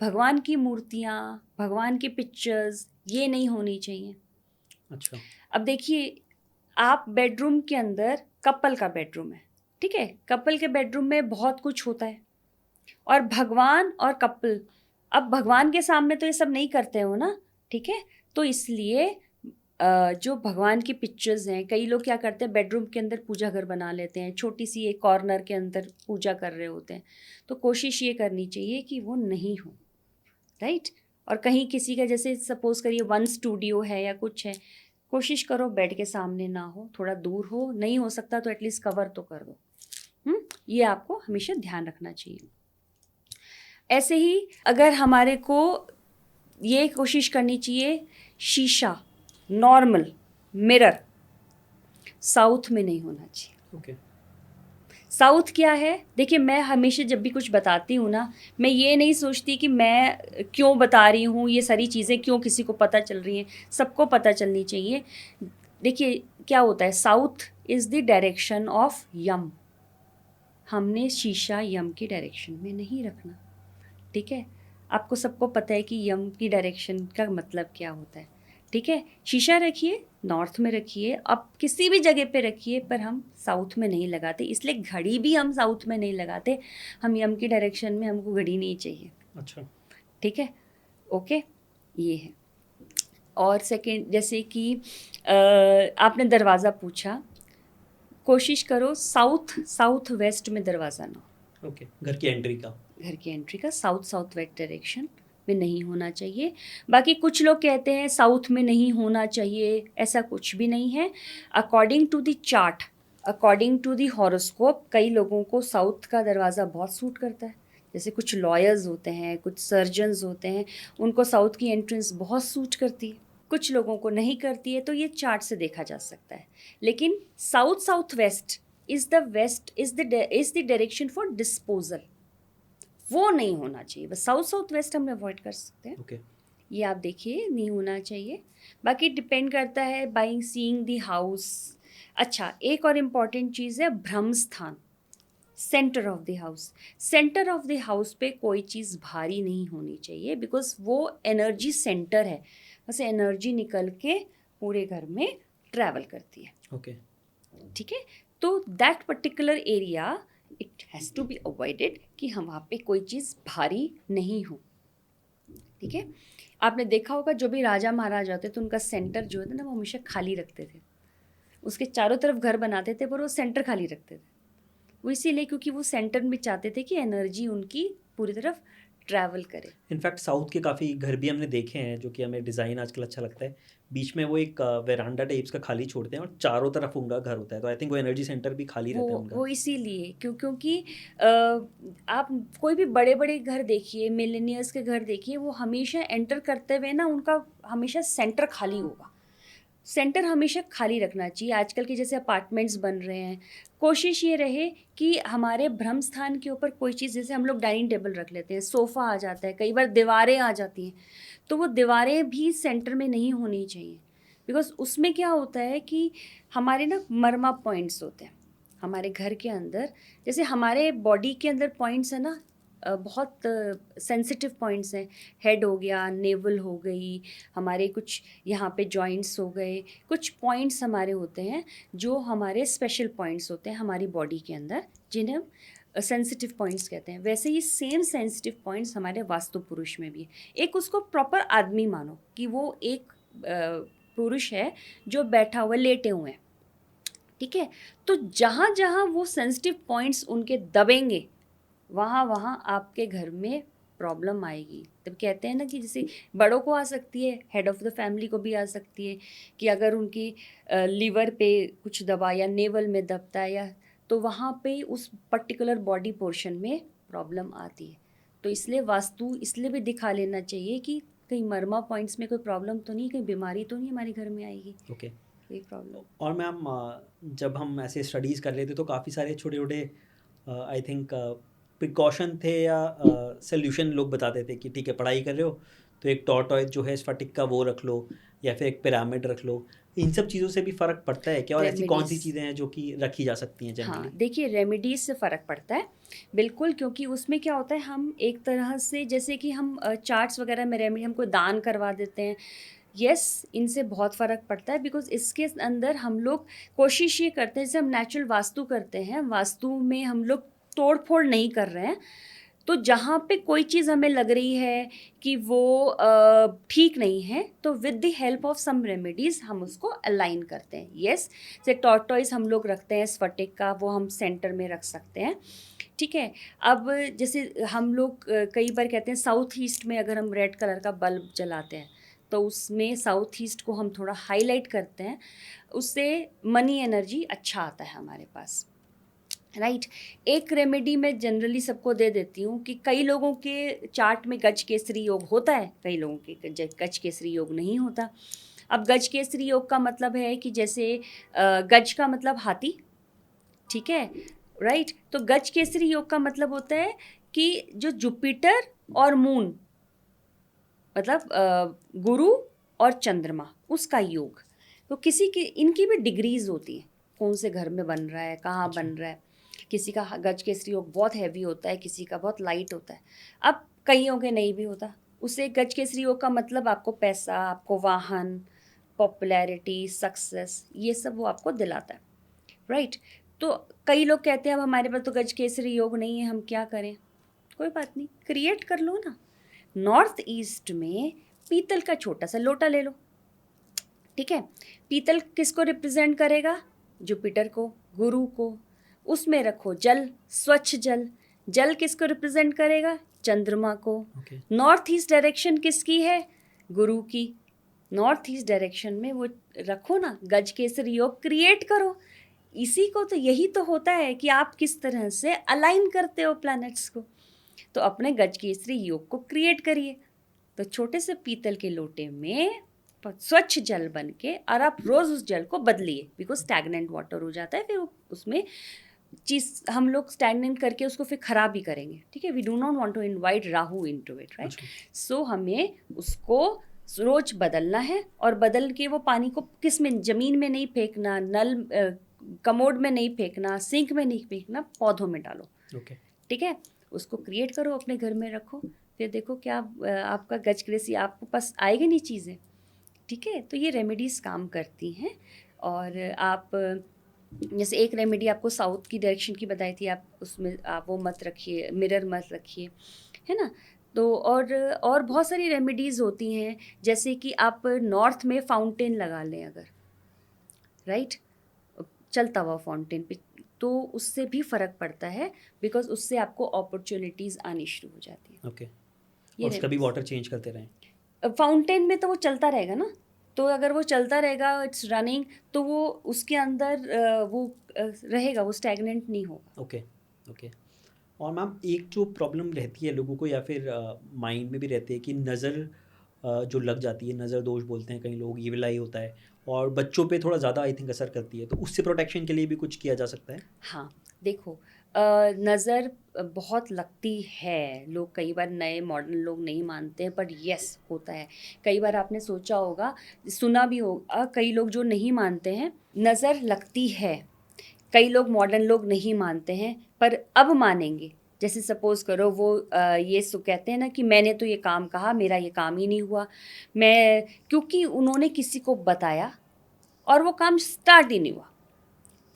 भगवान की मूर्तियाँ, भगवान की पिक्चर्स, ये नहीं होनी चाहिए। अच्छा, अब देखिए, आप बेडरूम के अंदर, कपल का बेडरूम है, ठीक है, कपल के बेडरूम में बहुत कुछ होता है, और भगवान और कपल, अब भगवान के सामने तो ये सब नहीं करते हो ना, ठीक है? तो इसलिए जो भगवान की पिक्चर्स हैं, कई लोग क्या करते हैं, बेडरूम के अंदर पूजा घर बना लेते हैं, छोटी सी एक कॉर्नर के अंदर पूजा कर रहे होते हैं। तो कोशिश ये करनी चाहिए कि वो नहीं हो, राइट? और कहीं किसी का, जैसे सपोज करिए वन स्टूडियो है या कुछ है, कोशिश करो बेड के सामने ना हो, थोड़ा दूर हो, नहीं हो सकता तो एटलीस्ट कवर तो कर दो। ये आपको हमेशा ध्यान रखना चाहिए। ऐसे ही अगर हमारे को ये कोशिश करनी चाहिए, शीशा, नॉर्मल मिरर साउथ में नहीं होना चाहिए। ओके, साउथ क्या है, देखिए मैं हमेशा जब भी कुछ बताती हूँ ना, मैं ये नहीं सोचती कि मैं क्यों बता रही हूँ, ये सारी चीज़ें क्यों किसी को पता चल रही हैं, सबको पता चलनी चाहिए। देखिए क्या होता है, south is the direction of Yam. हमने शीशा यम की डायरेक्शन में नहीं रखना, ठीक है? आपको सबको पता है कि यम की डायरेक्शन का मतलब क्या होता है, ठीक है? शीशा रखिए, नॉर्थ में रखिए, आप किसी भी जगह पे रखिए, पर हम साउथ में नहीं लगाते। इसलिए घड़ी भी हम साउथ में नहीं लगाते, हम यम की डायरेक्शन में, हमको घड़ी नहीं चाहिए, अच्छा, ठीक है? ओके, ये है। और सेकंड, जैसे कि आपने दरवाज़ा पूछा, कोशिश करो साउथ वेस्ट में दरवाज़ा ना हो। ओके, घर की एंट्री का। घर की एंट्री का साउथ वेस्ट डायरेक्शन में नहीं होना चाहिए। बाकी कुछ लोग कहते हैं साउथ में नहीं होना चाहिए, ऐसा कुछ भी नहीं है। According to the chart, according to the horoscope, कई लोगों को साउथ का दरवाज़ा बहुत सूट करता है। जैसे कुछ लॉयर्स होते हैं, कुछ सर्जन्स होते हैं, उनको साउथ की एंट्रेंस बहुत सूट करती है, कुछ लोगों को नहीं करती है। तो ये चार्ट से देखा जा सकता है। लेकिन south west is the direction for disposal, वो नहीं होना चाहिए। बस साउथ वेस्ट हम अवॉइड कर सकते हैं। ओके, ये आप देखिए, नहीं होना चाहिए। बाकी डिपेंड करता है बाइंग सीइंग द हाउस। अच्छा, एक और इम्पॉर्टेंट चीज़ है ब्रह्म स्थान, centre of the house. Centre of the house पे कोई चीज़ भारी नहीं होनी चाहिए, बिकॉज वो एनर्जी सेंटर है, बस एनर्जी निकल के पूरे घर में ट्रैवल करती है, ओके, ठीक है? तो that particular area it has to be avoided, कि हम वहाँ पे कोई चीज़ भारी नहीं हो, ठीक है? आपने देखा होगा जो भी राजा महाराजा होते थे, उनका सेंटर जो है ना, वो हमेशा खाली रखते थे। उसके चारों तरफ घर बनाते थे, पर वो सेंटर खाली रखते थे। वो इसीलिए क्योंकि वो सेंटर में चाहते थे कि एनर्जी उनकी पूरी तरफ ट्रैवल करे। इनफैक्ट साउथ के काफ़ी घर भी हमने देखे हैं जो कि हमें डिज़ाइन आजकल अच्छा लगता है। बीच में वो एक वेरांडा टाइप्स का खाली छोड़ते हैं और चारों तरफ उनका घर होता है, तो आई थिंक वो एनर्जी सेंटर भी खाली रहता है उनका। वो इसीलिए क्योंकि आप कोई भी बड़े बड़े घर देखिए, मिलेनियर्स के घर देखिए, वो हमेशा एंटर करते हुए ना, उनका हमेशा सेंटर खाली होगा। सेंटर हमेशा खाली रखना चाहिए। आजकल के जैसे अपार्टमेंट्स बन रहे हैं, कोशिश ये रहे कि हमारे ब्रह्म स्थान के ऊपर कोई चीज़, जैसे हम लोग डाइनिंग टेबल रख लेते हैं, सोफ़ा आ जाता है, कई बार दीवारें आ जाती हैं, तो वो दीवारें भी सेंटर में नहीं होनी चाहिए। बिकॉज उसमें क्या होता है कि हमारे ना मर्मा पॉइंट्स होते हैं हमारे घर के अंदर। जैसे हमारे बॉडी के अंदर पॉइंट्स है ना, बहुत सेंसिटिव पॉइंट्स हैं। हेड हो गया, नेवल हो गई, हमारे कुछ यहाँ पे जॉइंट्स हो गए, कुछ पॉइंट्स हमारे होते हैं जो हमारे स्पेशल पॉइंट्स होते हैं हमारी बॉडी के अंदर, जिन्हें सेंसिटिव पॉइंट्स कहते हैं, वैसे ही सेम सेंसिटिव पॉइंट्स हमारे वास्तु पुरुष में भी है। एक उसको प्रॉपर आदमी मानो कि वो एक पुरुष है जो बैठा हुआ लेटे हुए हैं, ठीक है। तो जहाँ जहाँ वो सेंसिटिव पॉइंट्स उनके दबेंगे वहाँ वहाँ आपके घर में प्रॉब्लम आएगी। तब कहते हैं ना कि जैसे बड़ों को आ सकती है, हेड ऑफ़ द फैमिली को भी आ सकती है कि अगर उनकी लीवर पे कुछ दबा या नेवल में दबता है या तो वहाँ पे उस पर्टिकुलर बॉडी पोर्शन में प्रॉब्लम आती है। तो इसलिए वास्तु इसलिए भी दिखा लेना चाहिए कि कहीं मर्मा पॉइंट्स में कोई प्रॉब्लम तो नहीं, कहीं बीमारी तो नहीं हमारे घर में आएगी, ओके। कोई प्रॉब्लम। और मैम जब हम ऐसे स्टडीज़ कर रहे थे तो काफ़ी सारे छोटे छोटे आई थिंक प्रिकॉशन थे या सोल्यूशन लोग बताते थे कि ठीक है पढ़ाई कर रहे हो तो एक टॉर्टॉइज जो है स्फटिक का वो रख लो या फिर एक पिरामिड रख लो। इन सब चीज़ों से भी फ़र्क पड़ता है क्या, और ऐसी कौन सी रेमेडीज, चीज़ें हैं जो कि रखी जा सकती हैं हाँ जनरली? देखिए रेमेडीज से फ़र्क पड़ता है बिल्कुल, क्योंकि उसमें क्या होता है हम एक तरह से जैसे कि हम चार्ट्स वगैरह में रेमेडी हमको दान करवा देते हैं। यस, इनसे बहुत फ़र्क पड़ता है बिकॉज इसके अंदर हम लोग कोशिश ये करते हैं, जैसे हम नेचुरल वास्तु करते हैं, वास्तु में हम लोग तोड़ फोड़ नहीं कर रहे हैं। तो जहाँ पे कोई चीज़ हमें लग रही है कि वो ठीक नहीं है तो with the help of some remedies हम उसको अलाइन करते हैं। यस, जैसे टॉर्टोइज हम लोग रखते हैं स्फटिक का, वो हम सेंटर में रख सकते हैं, ठीक है। अब जैसे हम लोग कई बार कहते हैं साउथ ईस्ट में अगर हम रेड कलर का बल्ब जलाते हैं तो उसमें साउथ ईस्ट को हम थोड़ा हाईलाइट करते हैं, उससे मनी एनर्जी अच्छा आता है हमारे पास, राइट। एक रेमेडी मैं जनरली सबको दे देती हूँ कि कई लोगों के चार्ट में गज केसरी योग होता है, कई लोगों के गज केसरी योग नहीं होता। अब गज केसरी योग का मतलब है कि जैसे गज का मतलब हाथी, ठीक है, राइट। तो गज केसरी योग का मतलब होता है कि जो जुपिटर और मून मतलब गुरु और चंद्रमा उसका योग। तो किसी की इनकी भी डिग्रीज होती है, कौन से घर में बन रहा है, कहाँ अच्छा। बन रहा है। किसी का गज केसरी योग बहुत हैवी होता है, किसी का बहुत लाइट होता है, अब कईयों के नहीं भी होता। उससे गज केसरी योग का मतलब आपको पैसा, आपको वाहन, पॉपुलैरिटी, सक्सेस, ये सब वो आपको दिलाता है, राइट। तो कई लोग कहते हैं अब हमारे पास तो गज केसरी योग नहीं है, हम क्या करें। कोई बात नहीं, क्रिएट कर लो ना। नॉर्थ ईस्ट में पीतल का छोटा सा लोटा ले लो, ठीक है। पीतल किसको रिप्रेजेंट करेगा, जुपिटर को, गुरु को। उसमें रखो जल, स्वच्छ जल। जल किसको रिप्रेजेंट करेगा, चंद्रमा को। ओके। नॉर्थ ईस्ट डायरेक्शन किसकी है, गुरु की। नॉर्थ ईस्ट डायरेक्शन में वो रखो ना, गज केसरी योग क्रिएट करो। इसी को तो यही तो होता है कि आप किस तरह से अलाइन करते हो प्लैनेट्स को। तो अपने गज केसरी योग को क्रिएट करिए। तो छोटे से पीतल के लोटे में स्वच्छ जल बन के, और आप रोज़ उस जल को बदलिए बिकॉज स्टैगनेंट वाटर हो जाता है, फिर उसमें चीज़ हम लोग स्टैगनेंट करके उसको फिर ख़राब ही करेंगे, ठीक है। We do not want to invite Rahu into it, right. अच्छा। सो हमें उसको रोज बदलना है, और बदल के वो पानी को किस में, ज़मीन में नहीं फेंकना, नल कमोड में नहीं फेंकना, सिंक में नहीं फेंकना, पौधों में डालो, ओके। ठीक है। उसको क्रिएट करो, अपने घर में रखो, फिर देखो क्या आपका गज केसरी आपको पास आएगी नहीं चीज़ें, ठीक है। तो ये रेमेडीज़ काम करती हैं। और आप जैसे एक रेमेडी आपको साउथ की डायरेक्शन की बताई थी, आप उसमें आप वो मत रखिए, मिरर मत रखिए, है ना। तो और बहुत सारी रेमेडीज़ होती हैं, जैसे कि आप नॉर्थ में फाउंटेन लगा लें अगर, राइट, चलता हुआ फाउंटेन पे, तो उससे भी फ़र्क पड़ता है बिकॉज उससे आपको अपॉर्चुनिटीज़ आनी शुरू हो जाती हैं। ओके। ये और उसका भी रेमेडीज़ वाटर चेंज करते रहें? फाउंटेन में तो वो चलता रहेगा ना, तो अगर वो चलता रहेगा, इट्स रनिंग, तो वो उसके अंदर वो रहेगा, वो स्टैगनेंट नहीं होगा। ओके। ओके। और मैम एक जो प्रॉब्लम रहती है लोगों को या फिर माइंड में भी रहती है कि नज़र जो लग जाती है, नज़र दोष बोलते हैं कई लोग, ईविल आई होता है, और बच्चों पे थोड़ा ज़्यादा आई थिंक असर करती है, तो उससे प्रोटेक्शन के लिए भी कुछ किया जा सकता है? हाँ, देखो नज़र बहुत लगती है, लोग कई बार नए मॉडर्न लोग नहीं मानते हैं, बट यस होता है। कई बार आपने सोचा होगा, सुना भी होगा, कई लोग जो नहीं मानते हैं, नज़र लगती है। कई लोग मॉडर्न लोग नहीं मानते हैं पर अब मानेंगे। जैसे सपोज़ करो वो ये कहते हैं ना कि मैंने तो ये काम कहा, मेरा ये काम ही नहीं हुआ, मैं क्योंकि उन्होंने किसी को बताया और वो काम स्टार्ट ही नहीं हुआ,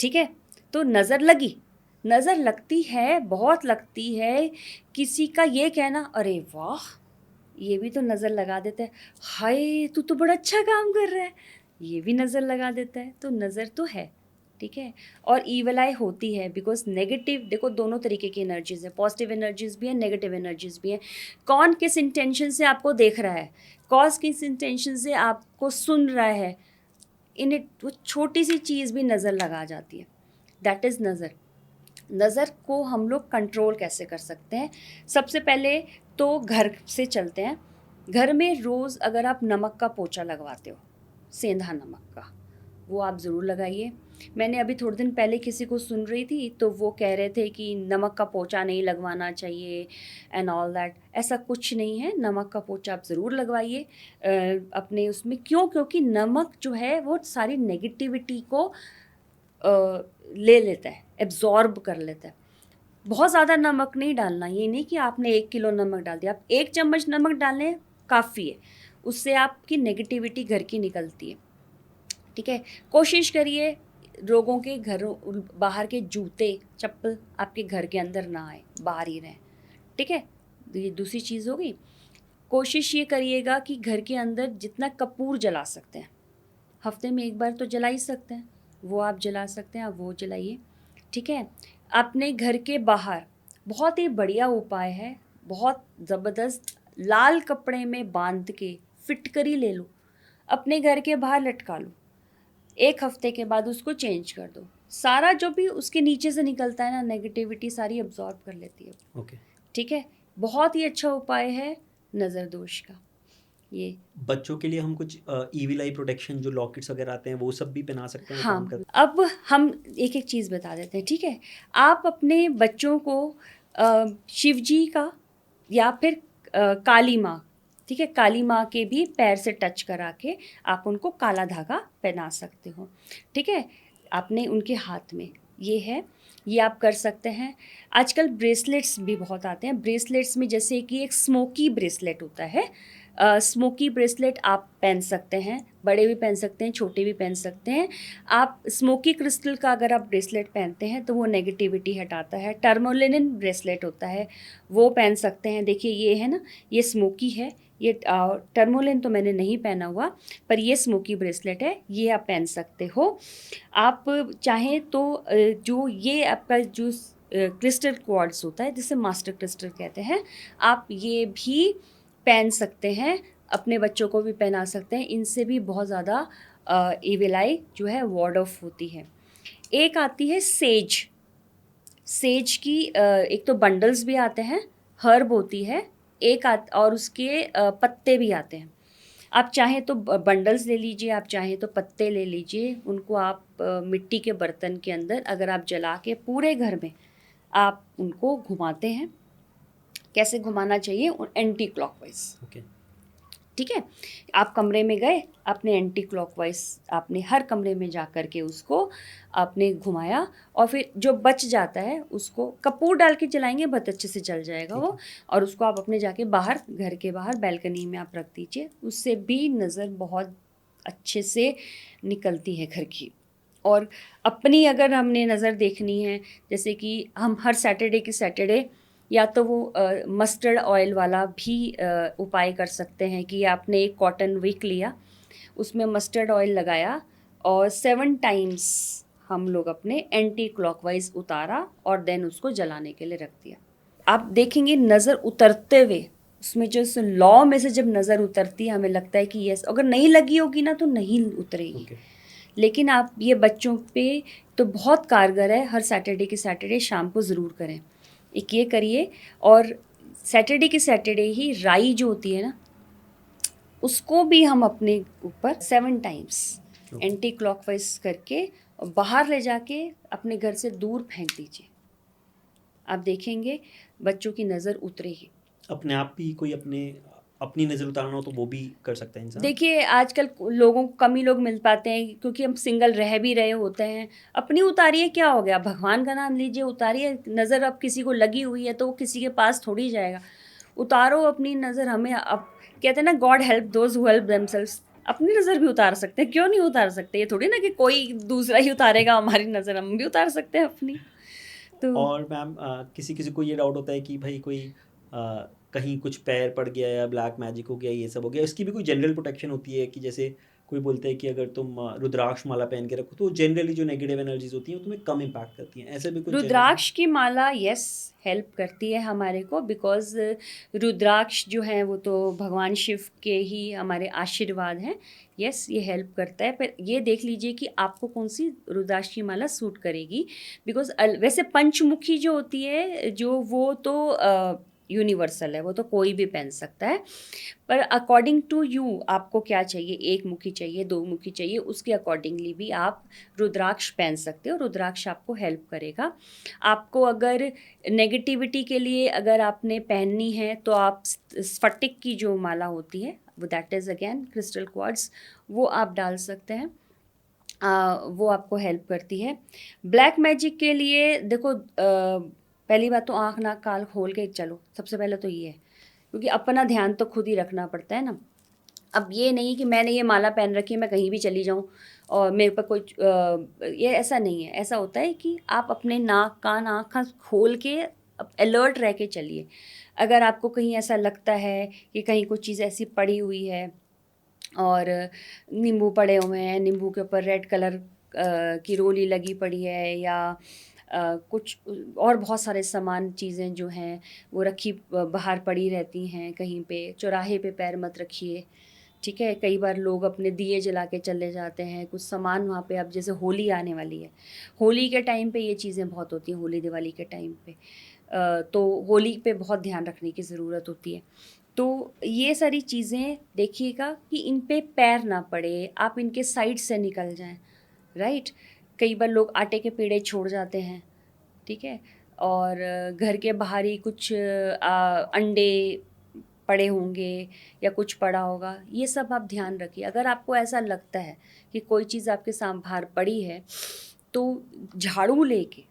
ठीक है। तो नज़र लगी, नज़र लगती है, बहुत लगती है। किसी का ये कहना, अरे वाह, ये भी तो नज़र लगा देता है, हाय तू तो बड़ा अच्छा काम कर रहा है, ये भी नज़र लगा देता है। तो नज़र तो है, ठीक है। और ईवल आई होती है बिकॉज नेगेटिव, देखो दोनों तरीके की एनर्जीज है, पॉजिटिव एनर्जीज भी है, नेगेटिव एनर्जीज भी हैं। कौन किस इंटेंशन से आपको देख रहा है, कौन किस इंटेंशन से आपको सुन रहा है, इन्हें वो छोटी सी चीज़ भी नज़र लगा जाती है। दैट इज़ नज़र। नज़र को हम लोग कंट्रोल कैसे कर सकते हैं? सबसे पहले तो घर से चलते हैं। घर में रोज़ अगर आप नमक का पोछा लगवाते हो, सेंधा नमक का, वो आप ज़रूर लगाइए। मैंने अभी थोड़े दिन पहले किसी को सुन रही थी तो वो कह रहे थे कि नमक का पोछा नहीं लगवाना चाहिए एंड ऑल दैट। ऐसा कुछ नहीं है, नमक का पोछा आप ज़रूर लगवाइए अपने उसमें। क्यों? क्योंकि नमक जो है वो सारी नेगेटिविटी को ले लेता है, एब्जॉर्ब कर लेता है। बहुत ज़्यादा नमक नहीं डालना, ये नहीं कि आपने 1 किलो नमक डाल दिया, आप 1 चम्मच नमक डालें काफ़ी है, उससे आपकी नेगेटिविटी घर की निकलती है, ठीक है। कोशिश करिए लोगों के घरों, बाहर के जूते चप्पल आपके घर के अंदर ना आए, बाहर ही रहें, ठीक है। ये दूसरी चीज़ हो गई। कोशिश ये करिएगा कि घर के अंदर जितना कपूर जला सकते हैं, हफ्ते में 1 बार तो जला ही सकते हैं, वो आप जला सकते हैं, आप वो जलाइए, ठीक है। अपने घर के बाहर बहुत ही बढ़िया उपाय है, बहुत ज़बरदस्त, लाल कपड़े में बांध के फिटकरी ले लो, अपने घर के बाहर लटका लो, 1 हफ्ते के बाद उसको चेंज कर दो। सारा जो भी उसके नीचे से निकलता है ना, नेगेटिविटी सारी अब्जॉर्ब कर लेती है, ओके। ठीक है। बहुत ही अच्छा उपाय है नज़र दोष का ये। बच्चों के लिए हम कुछ ईविल आई प्रोटेक्शन जो लॉकेट्स वगैरह आते हैं वो सब भी पहना सकते हैं, वो काम हाँ, करते अब हम एक एक चीज़ बता देते हैं, ठीक है। आप अपने बच्चों को शिव जी का या फिर काली माँ, ठीक है, काली माँ के भी पैर से टच करा के आप उनको काला धागा पहना सकते हो, ठीक है। आपने उनके हाथ में ये है, ये आप कर सकते हैं। आजकल ब्रेसलेट्स भी बहुत आते हैं। ब्रेसलेट्स में जैसे कि एक स्मोकी ब्रेसलेट होता है, स्मोकी ब्रेसलेट आप पहन सकते हैं, बड़े भी पहन सकते हैं, छोटे भी पहन सकते हैं। आप स्मोकी क्रिस्टल का अगर आप ब्रेसलेट पहनते हैं तो वो नेगेटिविटी हटाता है। टर्मोलिन ब्रेसलेट होता है, वो पहन सकते हैं। देखिए ये है ना, ये स्मोकी है, ये टर्मोलिन तो मैंने नहीं पहना हुआ, पर ये स्मोकी ब्रेसलेट है, ये आप पहन सकते हो। आप चाहें तो जो ये आपका जो क्रिस्टल क्वार्ट्ज होता है जिसे मास्टर क्रिस्टल कहते हैं, आप ये भी पहन सकते हैं, अपने बच्चों को भी पहना सकते हैं। इनसे भी बहुत ज़्यादा इविल आई जो है वार्ड ऑफ होती है। एक आती है सेज। सेज की एक तो बंडल्स भी आते हैं, हर्ब होती है, और उसके पत्ते भी आते हैं। आप चाहें तो बंडल्स ले लीजिए, आप चाहें तो पत्ते ले लीजिए। उनको आप मिट्टी के बर्तन के अंदर अगर आप जला के पूरे घर में आप उनको घुमाते हैं। कैसे घुमाना चाहिए? Anti clockwise, okay. ठीक है। आप कमरे में गए, आपने एंटी क्लॉकवाइज, आपने हर कमरे में जा कर के उसको आपने घुमाया, और फिर जो बच जाता है उसको कपूर डाल के जलाएंगे, बहुत अच्छे से जल जाएगा वो। और उसको आप अपने जाके बाहर, घर के बाहर बैल्कनी में आप रख दीजिए, उससे भी नज़र बहुत अच्छे से निकलती है घर की। और अपनी अगर हमने नज़र देखनी है, जैसे कि हम हर सैटरडे के सैटरडे या तो वो मस्टर्ड ऑयल वाला भी उपाय कर सकते हैं कि आपने एक कॉटन विक लिया, उसमें मस्टर्ड ऑयल लगाया और 7 टाइम्स हम लोग अपने एंटी क्लॉकवाइज उतारा और देन उसको जलाने के लिए रख दिया। आप देखेंगे नज़र उतरते हुए, उसमें जो लॉ में से जब नज़र उतरती है, हमें लगता है कि यस, अगर नहीं लगी होगी ना तो नहीं उतरेगी। लेकिन आप ये बच्चों पे तो बहुत कारगर है, हर सैटरडे के सैटरडे शाम को ज़रूर करें। एक ये करिए, और सैटरडे के सैटरडे ही राई जो होती है ना, उसको भी हम अपने ऊपर 7 टाइम्स एंटी क्लॉकवाइज करके और बाहर ले जाके अपने घर से दूर फेंक दीजिए। आप देखेंगे बच्चों की नज़र उतरेगी। अपने आप भी कोई अपनी नज़र उतारना हो तो वो भी कर सकता है इंसान। देखिए आजकल लोगों को कम ही लोग मिल पाते हैं, क्योंकि हम सिंगल रह भी रहे होते हैं। अपनी उतारिए, क्या हो गया, भगवान का नाम लीजिए, उतारिए नज़र। अब किसी को लगी हुई है तो वो किसी के पास थोड़ी जाएगा। उतारो अपनी नज़र। हमें अब कहते हैं ना, God help those who help themselves. अपनी नज़र भी उतार सकते हैं, क्यों नहीं उतार सकते? ये थोड़ी ना कि कोई दूसरा ही उतारेगा हमारी नज़र, हम भी उतार सकते हैं अपनी। तो और मैम किसी किसी को ये डाउट होता है कि भाई कोई कहीं कुछ पैर पड़ गया या ब्लैक मैजिक हो गया, ये सब हो गया, इसकी भी कोई जनरल प्रोटेक्शन होती है कि जैसे कोई बोलते हैं कि अगर तुम रुद्राक्ष माला पहन के रखो तो जनरली जो नेगेटिव एनर्जीज होती हैं वो तुम्हें कम इम्पैक्ट करती हैं, ऐसे भी कुछ जनरल? रुद्राक्ष की माला यस हेल्प करती है हमारे को, बिकॉज रुद्राक्ष जो है वो तो भगवान शिव के ही हमारे आशीर्वाद हैं। यस, ये हेल्प करता है, पर ये देख लीजिए कि आपको कौन सी रुद्राक्ष की माला सूट करेगी। बिकॉज वैसे पंचमुखी जो होती है जो वो तो यूनिवर्सल है, वो तो कोई भी पहन सकता है। पर अकॉर्डिंग टू यू आपको क्या चाहिए, एक मुखी चाहिए, दो मुखी चाहिए, उसके अकॉर्डिंगली भी आप रुद्राक्ष पहन सकते हो। रुद्राक्ष आपको हेल्प करेगा। आपको अगर नेगेटिविटी के लिए अगर आपने पहननी है तो आप स्फटिक की जो माला होती है वो that is again crystal quartz, वो आप डाल सकते हैं। वो आपको हेल्प करती है। ब्लैक मैजिक के लिए देखो, पहली बात तो आँख नाक कान खोल के चलो, सबसे पहले तो ये है, क्योंकि अपना ध्यान तो खुद ही रखना पड़ता है ना। अब ये नहीं कि मैंने ये माला पहन रखी है मैं कहीं भी चली जाऊँ और मेरे पर कोई ये ऐसा नहीं है। ऐसा होता है कि आप अपने नाक कान आँख खोल के अलर्ट रह के चलिए। अगर आपको कहीं ऐसा लगता है कि कहीं कुछ चीज़ ऐसी पड़ी हुई है और नींबू पड़े हुए हैं, नींबू के ऊपर रेड कलर की रोली लगी पड़ी है, या कुछ और बहुत सारे सामान चीज़ें जो हैं वो रखी बाहर पड़ी रहती हैं कहीं पे, चौराहे पे पैर मत रखिए, ठीक है। कई बार लोग अपने दिए जला के चले जाते हैं, कुछ सामान वहाँ पे, अब जैसे होली आने वाली है, होली के टाइम पे ये चीज़ें बहुत होती हैं, होली दिवाली के टाइम पे, तो होली पे बहुत ध्यान रखने की ज़रूरत होती है। तो ये सारी चीज़ें देखिएगा कि इन पे पैर ना पड़े, आप इनके साइड से निकल जाएं, राइट। कई बार लोग आटे के पेड़े छोड़ जाते हैं, ठीक है, और घर के बाहर ही कुछ अंडे पड़े होंगे या कुछ पड़ा होगा, ये सब आप ध्यान रखिए। अगर आपको ऐसा लगता है कि कोई चीज़ आपके सामने बाहर पड़ी है तो झाड़ू लेके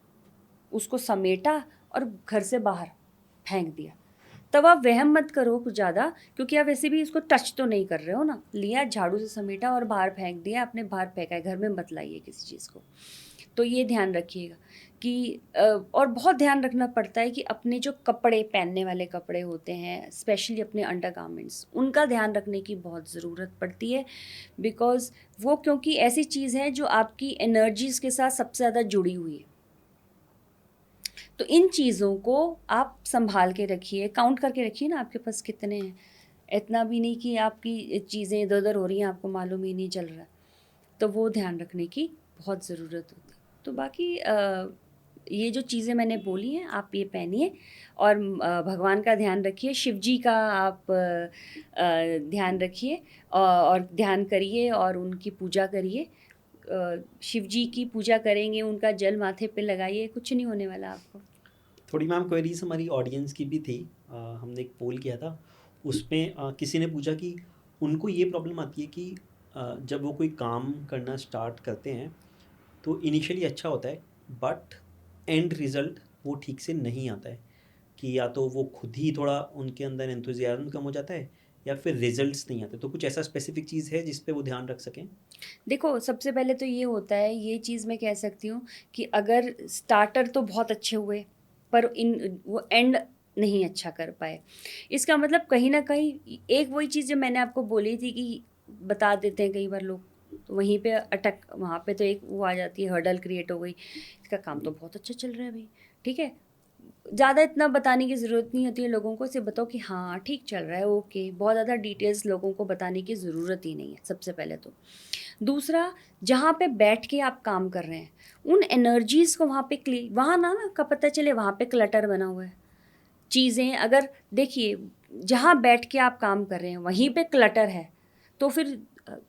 उसको समेटा और घर से बाहर फेंक दिया। तब आप वहम मत करो कुछ ज़्यादा, क्योंकि आप वैसे भी उसको टच तो नहीं कर रहे हो ना, लिया झाड़ू से समेटा और बाहर फेंक दिया, आपने बाहर फेंका है, घर में मत लाइए किसी चीज़ को। तो ये ध्यान रखिएगा कि और बहुत ध्यान रखना पड़ता है कि अपने जो कपड़े पहनने वाले कपड़े होते हैं, स्पेशली अपने अंडरगारमेंट्स, उनका ध्यान रखने की बहुत ज़रूरत पड़ती है। बिकॉज़ वो क्योंकि ऐसी चीज़ है जो आपकी एनर्जीज़ के साथ सबसे ज़्यादा जुड़ी हुई है। तो इन चीज़ों को आप संभाल के रखिए, काउंट करके रखिए ना आपके पास कितने हैं। इतना भी नहीं कि आपकी चीज़ें इधर-उधर हो रही हैं, आपको मालूम ही नहीं चल रहा। तो वो ध्यान रखने की बहुत ज़रूरत होती है। तो बाकी ये जो चीज़ें मैंने बोली हैं आप ये पहनिए और भगवान का ध्यान रखिए, शिव जी का आप ध्यान रखिए और ध्यान करिए और उनकी पूजा करिए। शिव जी की पूजा करेंगे, उनका जल माथे पे लगाइए, कुछ नहीं होने वाला आपको। थोड़ी मैम क्वेरीज हमारी ऑडियंस की भी थी। हमने एक पोल किया था, उसमें किसी ने पूछा कि उनको ये प्रॉब्लम आती है कि जब वो कोई काम करना स्टार्ट करते हैं तो इनिशियली अच्छा होता है, बट एंड रिज़ल्ट वो ठीक से नहीं आता है, कि या तो वो खुद ही थोड़ा उनके अंदर एंथुजियाज्म कम हो जाता है या फिर रिजल्ट्स नहीं आते। तो कुछ ऐसा स्पेसिफिक चीज़ है जिस पे वो ध्यान रख सकें? देखो, सबसे पहले तो ये होता है, ये चीज़ मैं कह सकती हूँ कि अगर स्टार्टर तो बहुत अच्छे हुए, पर वो एंड नहीं अच्छा कर पाए, इसका मतलब कहीं न कहीं एक वही चीज़ जो मैंने आपको बोली थी कि बता देते हैं कई बार लोग, तो वहीं पे अटक वहाँ पे तो एक वो आ जाती है, हर्डल क्रिएट हो गई, इसका काम तो बहुत अच्छा चल रहा है भई, ठीक है। ज़्यादा इतना बताने की ज़रूरत नहीं होती है लोगों को, सिर्फ बताओ कि हाँ, ठीक चल रहा है, ओके। बहुत ज़्यादा डिटेल्स लोगों को बताने की ज़रूरत ही नहीं है, सबसे पहले तो। दूसरा, जहाँ पे बैठ के आप काम कर रहे हैं, उन एनर्जीज़ को वहाँ पे वहाँ ना का पता चले वहाँ पे क्लटर बना हुआ है। चीज़ें अगर देखिए, जहाँ बैठ के आप काम कर रहे हैं वहीं पे क्लटर है, तो फिर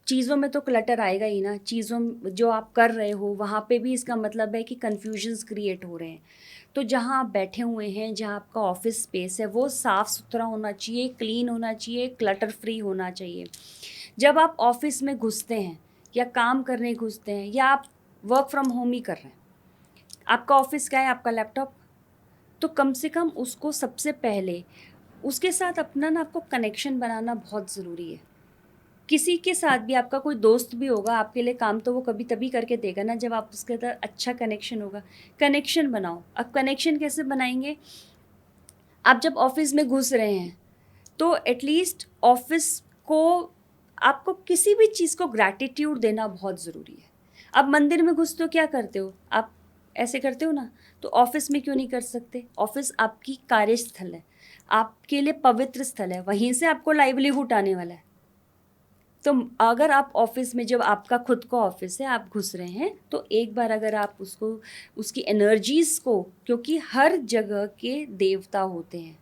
चीज़ों में तो क्लटर आएगा ही ना। चीज़ों जो आप कर रहे हो वहाँ पे भी इसका मतलब है कि कन्फ्यूजन्स क्रिएट हो रहे हैं। तो जहाँ आप बैठे हुए हैं, जहाँ आपका ऑफिस स्पेस है, वो साफ़ सुथरा होना चाहिए, क्लीन होना चाहिए, क्लटर फ्री होना चाहिए। जब आप ऑफिस में घुसते हैं या काम करने घुसते हैं या आप वर्क फ्रॉम होम ही कर रहे हैं, आपका ऑफिस क्या है, आपका लैपटॉप, तो कम से कम उसको सबसे पहले उसके साथ अपना ना आपको कनेक्शन बनाना बहुत ज़रूरी है। किसी के साथ भी, आपका कोई दोस्त भी होगा, आपके लिए काम तो वो कभी तभी करके देगा ना जब आप उसके अंदर अच्छा कनेक्शन होगा। कनेक्शन बनाओ। अब कनेक्शन कैसे बनाएंगे? आप जब ऑफिस में घुस रहे हैं तो एटलीस्ट ऑफिस को, आपको किसी भी चीज़ को ग्रैटिट्यूड देना बहुत ज़रूरी है। अब मंदिर में घुसते हो, क्या करते हो आप? ऐसे करते हो ना। तो ऑफिस में क्यों नहीं कर सकते? ऑफिस आपकी कार्यस्थल है, आपके लिए पवित्र स्थल है, वहीं से आपको लाइवलीहुड आने वाला है। तो अगर आप ऑफिस में, जब आपका खुद का ऑफिस है, आप घुस रहे हैं, तो एक बार अगर आप उसको, उसकी एनर्जीज़ को, क्योंकि हर जगह के देवता होते हैं,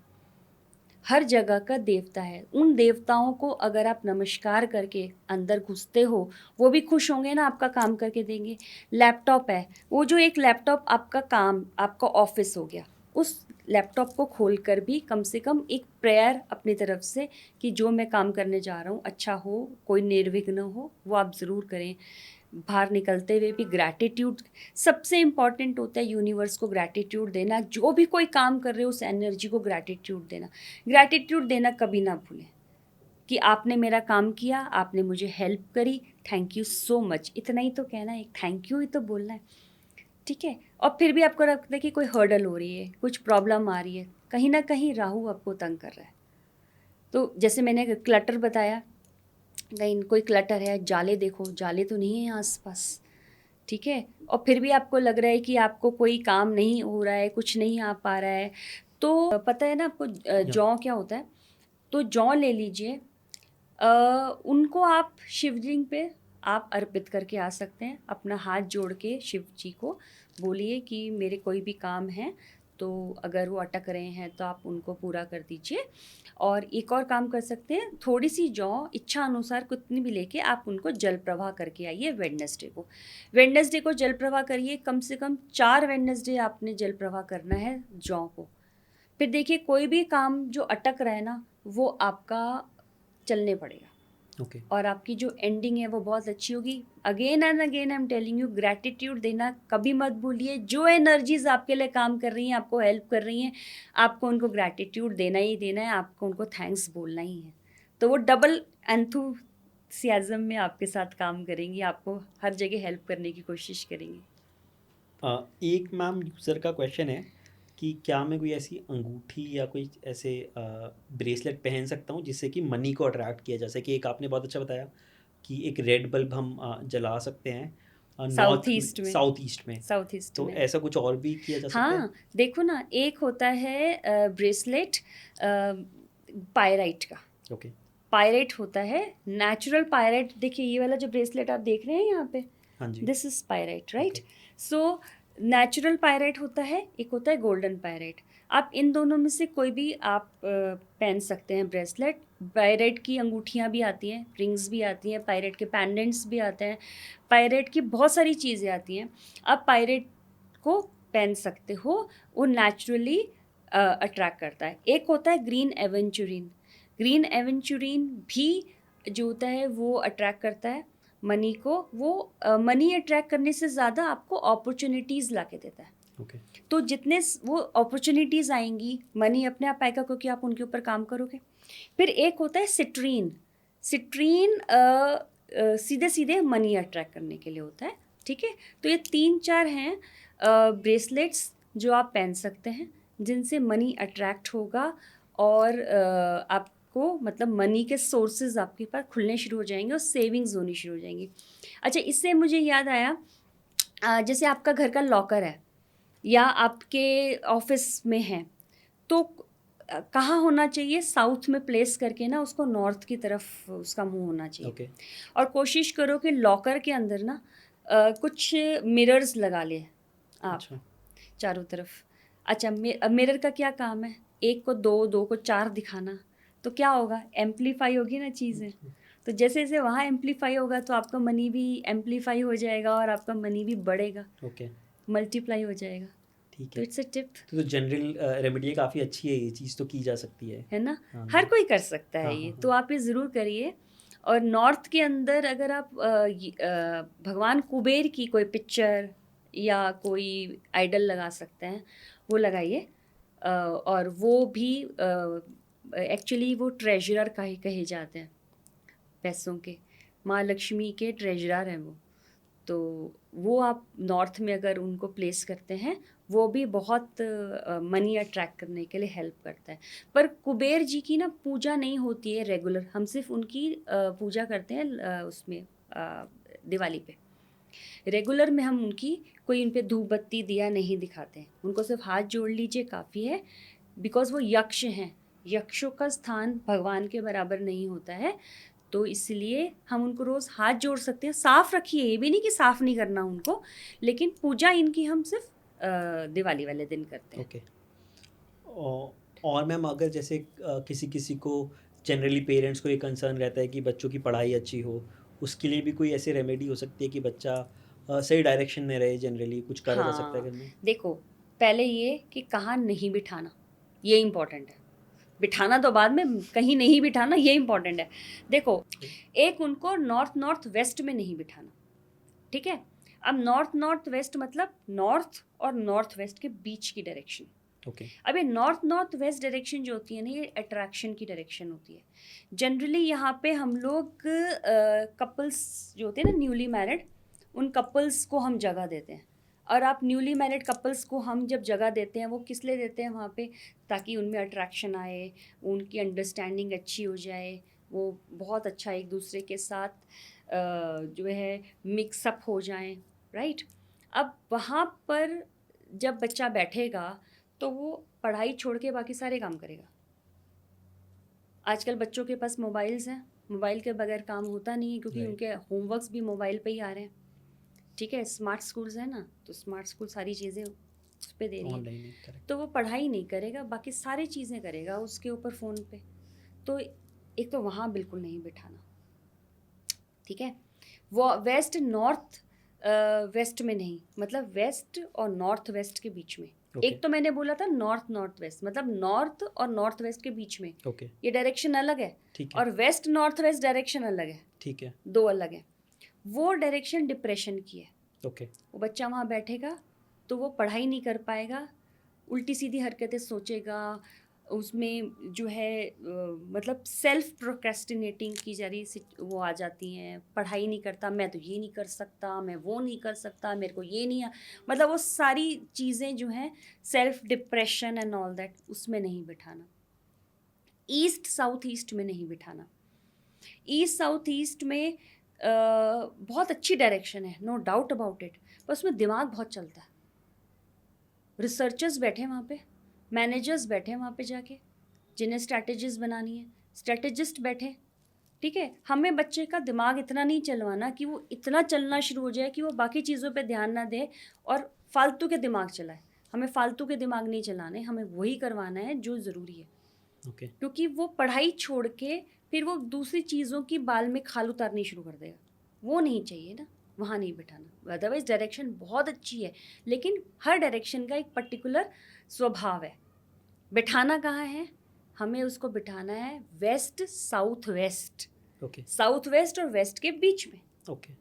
हर जगह का देवता है, उन देवताओं को अगर आप नमस्कार करके अंदर घुसते हो, वो भी खुश होंगे ना, आपका काम करके देंगे। लैपटॉप है, वो जो एक लैपटॉप आपका काम, आपका ऑफिस हो गया, उस लैपटॉप को खोल कर भी कम से कम एक प्रेयर अपनी तरफ से कि जो मैं काम करने जा रहा हूँ अच्छा हो, कोई निर्विघ्न हो, वो आप ज़रूर करें। बाहर निकलते हुए भी ग्रैटिट्यूड सबसे इम्पॉर्टेंट होता है, यूनिवर्स को ग्रैटिट्यूड देना। जो भी कोई काम कर रहे हो उस एनर्जी को ग्रैटिट्यूड देना। ग्रैटिट्यूड देना कभी ना भूलें कि आपने मेरा काम किया, आपने मुझे हेल्प करी, थैंक यू सो मच। इतना ही तो कहना है, एक थैंक यू ही तो बोलना है, ठीक है। और फिर भी आपको लगता है कि कोई हर्डल हो रही है, कुछ प्रॉब्लम आ रही है, कहीं ना कहीं राहु आपको तंग कर रहा है। तो जैसे मैंने क्लटर बताया, कहीं कोई क्लटर है, जाले देखो, जाले तो नहीं है आसपास, ठीक है। और फिर भी आपको लग रहा है कि आपको कोई काम नहीं हो रहा है, कुछ नहीं आ पा रहा है, तो पता है ना आपको या जौ क्या होता है? तो जौ ले लीजिए, उनको आप शिवलिंग पे आप अर्पित करके आ सकते हैं। अपना हाथ जोड़ के शिव जी को बोलिए कि मेरे कोई भी काम है तो अगर वो अटक रहे हैं तो आप उनको पूरा कर दीजिए। और एक और काम कर सकते हैं, थोड़ी सी जौ इच्छा अनुसार कितनी भी लेके आप उनको जल प्रवाह करके आइए वेडनेसडे को। वेडनेसडे को जल प्रवाह करिए, कम से कम 4 वेडनेसडे आपने जल प्रवाह करना है जौ को। फिर देखिए कोई भी काम जो अटक रहा है ना, वो आपका चलने पड़ेगा ओके। और आपकी जो एंडिंग है वो बहुत अच्छी होगी। Again and again I am telling you, gratitude देना कभी मत भूलिए। जो एनर्जीज आपके लिए काम कर रही हैं, आपको हेल्प कर रही हैं, आपको उनको ग्रैटिट्यूड देना ही देना है, आपको उनको थैंक्स बोलना ही है। तो वो डबल एंथुसियाज्म में आपके साथ काम करेंगी, आपको हर जगह हेल्प करने की कोशिश करेंगी। एक मैम यूज़र का क्वेश्चन है कि क्या मैं कोई ऐसी अंगूठी या कोई ऐसे ब्रेसलेट पहन सकता हूँ जिससे कि मनी को अट्रैक्ट किया जा सके? एक आपने बहुत अच्छा बताया कि एक रेड बल्ब हम जला सकते हैं साउथ नॉर्थ में, ईस्ट में, साउथ ईस्ट में। साउथ ईस्ट तो में। ऐसा कुछ और भी किया जा सकता है? हाँ, देखो ना, एक होता है ब्रेसलेट पायराइट का। ओके। पायरेट होता है, नेचुरल पायरेट। देखिए ये वाला जो ब्रेसलेट आप देख रहे हैं यहाँ पे, हाँ जी। This is pirate, right. Okay. So natural pirate होता है, एक होता है गोल्डन पायरेट। आप इन दोनों में से कोई भी आप पहन सकते हैं ब्रेसलेट। पायरेट की अंगूठियाँ भी आती हैं, रिंग्स भी आती हैं, पायरेट के पेंडेंट्स भी आते हैं, पायरेट की बहुत सारी चीज़ें आती हैं। आप पायरेट को पहन सकते हो, वो नेचुरली अट्रैक्ट करता है। एक होता है ग्रीन एवेंचुरिन। ग्रीन एवेंचुरिन भी जो होता है वो अट्रैक्ट करता है मनी को। वो मनी अट्रैक्ट करने से ज़्यादा आपको अपॉर्चुनिटीज़ ला के देता है। ओके। तो जितने वो अपॉर्चुनिटीज़ आएंगी, मनी अपने आप आएगा क्योंकि आप उनके ऊपर काम करोगे। फिर एक होता है सिट्रीन। सिट्रीन सीधे सीधे मनी अट्रैक्ट करने के लिए होता है, ठीक है। तो ये 3-4 हैं ब्रेसलेट्स जो आप पहन सकते हैं जिनसे मनी अट्रैक्ट होगा और आपको मतलब मनी के सोर्सेज आपके पास खुलने शुरू हो जाएंगे और सेविंग्स होनी शुरू हो जाएंगी। अच्छा, इससे मुझे याद आया, जैसे आपका घर का लॉकर है या आपके ऑफिस में है, तो कहाँ होना चाहिए? साउथ में प्लेस करके ना उसको नॉर्थ की तरफ उसका मुंह होना चाहिए। ओके। और कोशिश करो कि लॉकर के अंदर ना कुछ मिरर्स लगा ले आप अच्छा। चारों तरफ। अच्छा, मिरर का क्या काम है? एक को दो, दो को चार दिखाना। तो क्या होगा? एम्पलीफाई होगी ना चीज़ें। तो जैसे जैसे वहाँ एम्पलीफाई होगा तो आपका मनी भी एम्पलीफाई हो जाएगा और आपका मनी भी बढ़ेगा, ओके। मल्टीप्लाई हो जाएगा। ठीक तो है। इट्स अ टिप, तो जनरल रेमेडी काफ़ी अच्छी है, ये चीज़ तो की जा सकती है। है ना। हाँ हर जी। कोई कर सकता हाँ है हाँ ये, तो हाँ। आप ये ज़रूर करिए। और नॉर्थ के अंदर अगर आप भगवान कुबेर की कोई पिक्चर या कोई आइडल लगा सकते हैं, वो लगाइए। और वो भी एक्चुअली वो ट्रेजरर का ही कहे जाते हैं। पैसों के, माँ लक्ष्मी के ट्रेजरर हैं वो। तो वो आप नॉर्थ में अगर उनको प्लेस करते हैं, वो भी बहुत मनी अट्रैक्ट करने के लिए हेल्प करता है। पर कुबेर जी की ना पूजा नहीं होती है रेगुलर, हम सिर्फ उनकी पूजा करते हैं उसमें दिवाली पे। रेगुलर में हम उनकी कोई उन पे धूप बत्ती दिया नहीं दिखाते हैं, उनको सिर्फ हाथ जोड़ लीजिए काफ़ी है, बिकॉज़ वो यक्ष हैं। यक्षों का स्थान भगवान के बराबर नहीं होता है, तो इसलिए हम उनको रोज़ हाथ जोड़ सकते हैं। साफ़ रखिए, ये भी नहीं कि साफ़ नहीं करना उनको, लेकिन पूजा इनकी हम सिर्फ दिवाली वाले दिन करते हैं। ओके। और मैम अगर जैसे किसी किसी को जनरली पेरेंट्स को ये कंसर्न रहता है कि बच्चों की पढ़ाई अच्छी हो, उसके लिए भी कोई ऐसी रेमेडी हो सकती है कि बच्चा सही डायरेक्शन में रहे, जनरली कुछ करा जा सकता है हाँ, घर में? देखो, पहले ये कि कहाँ नहीं बिठाना, ये इम्पोर्टेंट है। बिठाना तो बाद में, कहीं नहीं बिठाना ये इम्पोर्टेंट है। देखो, एक उनको नॉर्थ नॉर्थ वेस्ट में नहीं बिठाना, ठीक है? अब नॉर्थ नॉर्थ वेस्ट मतलब नॉर्थ और नॉर्थ वेस्ट के बीच की डायरेक्शन। ओके। अब ये नॉर्थ नॉर्थ वेस्ट डायरेक्शन जो होती है ना, ये अट्रैक्शन की डायरेक्शन होती है। जनरली यहाँ पे हम लोग कपल्स जो होते हैं ना, न्यूली मैरिड, उन कपल्स को हम जगह देते हैं। और आप न्यूली मैरिड कपल्स को हम जब जगह देते हैं, वो किस लिए देते हैं वहाँ पे? ताकि उनमें अट्रैक्शन आए, उनकी अंडरस्टैंडिंग अच्छी हो जाए, वो बहुत अच्छा एक दूसरे के साथ जो है मिक्सअप हो जाएं, राइट? अब वहाँ पर जब बच्चा बैठेगा तो वो पढ़ाई छोड़ के बाकी सारे काम करेगा। आजकल बच्चों के पास मोबाइल्स हैं, मोबाइल के बगैर काम होता नहीं है, क्योंकि Right. उनके होमवर्क्स भी मोबाइल पे ही आ रहे हैं, ठीक है? स्मार्ट स्कूल्स हैं ना, तो स्मार्ट स्कूल सारी चीज़ें उस पे दे रही हैं, ऑनलाइन है, करेक्ट। तो वो पढ़ाई नहीं करेगा, बाकी सारी चीज़ें करेगा उसके ऊपर फ़ोन पे। तो एक तो वहाँ बिल्कुल नहीं बिठाना, ठीक है? वो वेस्ट नॉर्थ वेस्ट में नहीं, मतलब वेस्ट और नॉर्थ वेस्ट के बीच में। ओके। एक तो मैंने बोला था नॉर्थ नॉर्थ वेस्ट, मतलब नॉर्थ और नॉर्थ वेस्ट के बीच में, ओके, ये डायरेक्शन अलग है। ठीक है, और वेस्ट नॉर्थ वेस्ट डायरेक्शन अलग है, ठीक है। दो अलग है। वो डायरेक्शन डिप्रेशन की है। ओके, वो बच्चा वहाँ बैठेगा तो वो पढ़ाई नहीं कर पाएगा, उल्टी सीधी हरकतें सोचेगा, उसमें जो है मतलब सेल्फ प्रोक्रेस्टिनेटिंग की जरी से वो आ जाती हैं, पढ़ाई नहीं करता, मैं तो ये नहीं कर सकता, मैं वो नहीं कर सकता, मेरे को ये नहीं मतलब वो सारी चीज़ें जो हैं, self depression and all that, उसमें नहीं बिठाना। ईस्ट साउथ ईस्ट में नहीं बिठाना। ईस्ट साउथ ईस्ट में बहुत अच्छी डायरेक्शन है, नो डाउट अबाउट इट, पर उसमें दिमाग बहुत चलता है। रिसर्चर्स बैठे वहाँ पे, मैनेजर्स बैठे वहाँ पे जाके, जिन्हें स्ट्रैटेजीज बनानी है, स्ट्रैटेजिस्ट बैठे, ठीक है? हमें बच्चे का दिमाग इतना नहीं चलवाना कि वो इतना चलना शुरू हो जाए कि वो बाकी चीज़ों पे ध्यान ना दे और फालतू के दिमाग चलाए। हमें फालतू के दिमाग नहीं चलाने, हमें वही करवाना है जो ज़रूरी है। ओके, क्योंकि वो पढ़ाई छोड़ के फिर वो दूसरी चीज़ों की बाल में खाल उतारनी शुरू कर देगा, वो नहीं चाहिए ना, वहाँ नहीं बिठाना। अदरवाइज डायरेक्शन बहुत अच्छी है, लेकिन हर डायरेक्शन का एक पर्टिकुलर स्वभाव है। बिठाना कहाँ है? हमें उसको बिठाना है west south west, okay, south west और वेस्ट के बीच में। ओके,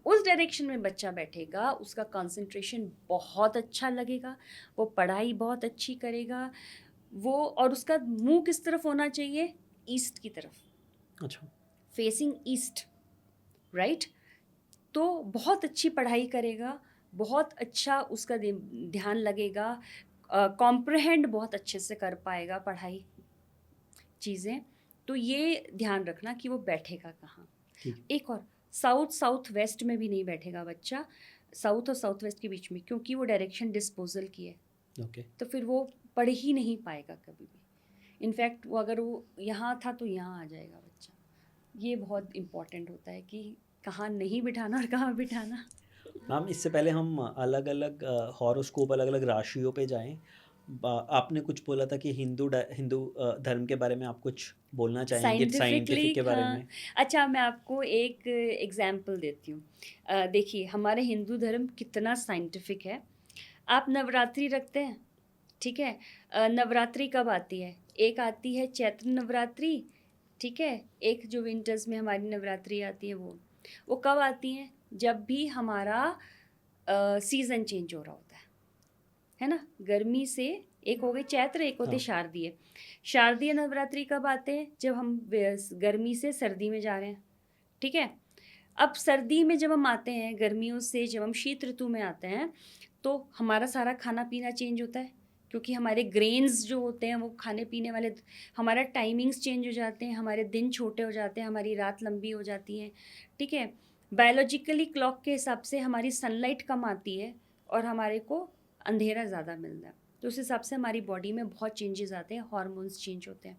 उस डायरेक्शन में बच्चा बैठेगा, उसका कंसंट्रेशन बहुत अच्छा लगेगा, वो पढ़ाई बहुत अच्छी करेगा, वो, और उसका मुंह किस तरफ होना चाहिए? ईस्ट की तरफ, अच्छा, फेसिंग ईस्ट, राइट? तो बहुत अच्छी पढ़ाई करेगा, बहुत अच्छा उसका ध्यान लगेगा, कॉम्प्रहेंड बहुत अच्छे से कर पाएगा पढ़ाई चीज़ें। तो ये ध्यान रखना कि वो बैठेगा कहाँ। ठीक है, एक और, साउथ साउथ वेस्ट में भी नहीं बैठेगा बच्चा, साउथ और साउथ वेस्ट के बीच में, क्योंकि वो डायरेक्शन डिस्पोजल की है, ओके, तो फिर वो पढ़ ही नहीं पाएगा कभी भी। इनफैक्ट वो अगर वो यहाँ था तो यहाँ आ जाएगा बच्चा। ये बहुत इम्पॉर्टेंट होता है कि कहाँ नहीं बिठाना और कहाँ बिठाना। मैम इससे पहले हम अलग-अलग हॉरोस्कोप अलग-अलग राशियों पे जाएँ। आपने कुछ बोला था कि हिंदू धर्म के बारे में आप कुछ बोलना चाहेंगे, साइंटिफिकली, साइंटिफिक के बारे हाँ। में? अच्छा, मैं आपको एक एग्जाम्पल देती हूँ। देखिए, हमारे हिंदू धर्म कितना साइंटिफिक है। आप नवरात्रि रखते हैं, ठीक है? नवरात्रि कब आती है? एक आती है चैत्र नवरात्रि, ठीक है? एक जो विंटर्स में हमारी नवरात्रि आती है वो कब आती हैं? जब भी हमारा सीज़न चेंज हो रहा होता है ना? गर्मी से, एक हो गई चैत्र, एक होते हाँ, शारदीय। शारदीय नवरात्रि कब आते हैं? जब हम गर्मी से सर्दी में जा रहे हैं। ठीक है। अब सर्दी में जब हम आते हैं, गर्मियों से जब हम शीत ऋतु में आते हैं, तो हमारा सारा खाना पीना चेंज होता है, क्योंकि हमारे ग्रेन्स जो होते हैं वो खाने पीने वाले, हमारा टाइमिंग्स चेंज हो जाते हैं, हमारे दिन छोटे हो जाते हैं, हमारी रात लंबी हो जाती है, ठीक है। बायोलॉजिकली क्लॉक के हिसाब से हमारी सनलाइट कम आती है और हमारे को अंधेरा ज़्यादा मिलता है, तो उस हिसाब से हमारी बॉडी में बहुत चेंजेस आते हैं, हार्मोन्स चेंज होते हैं।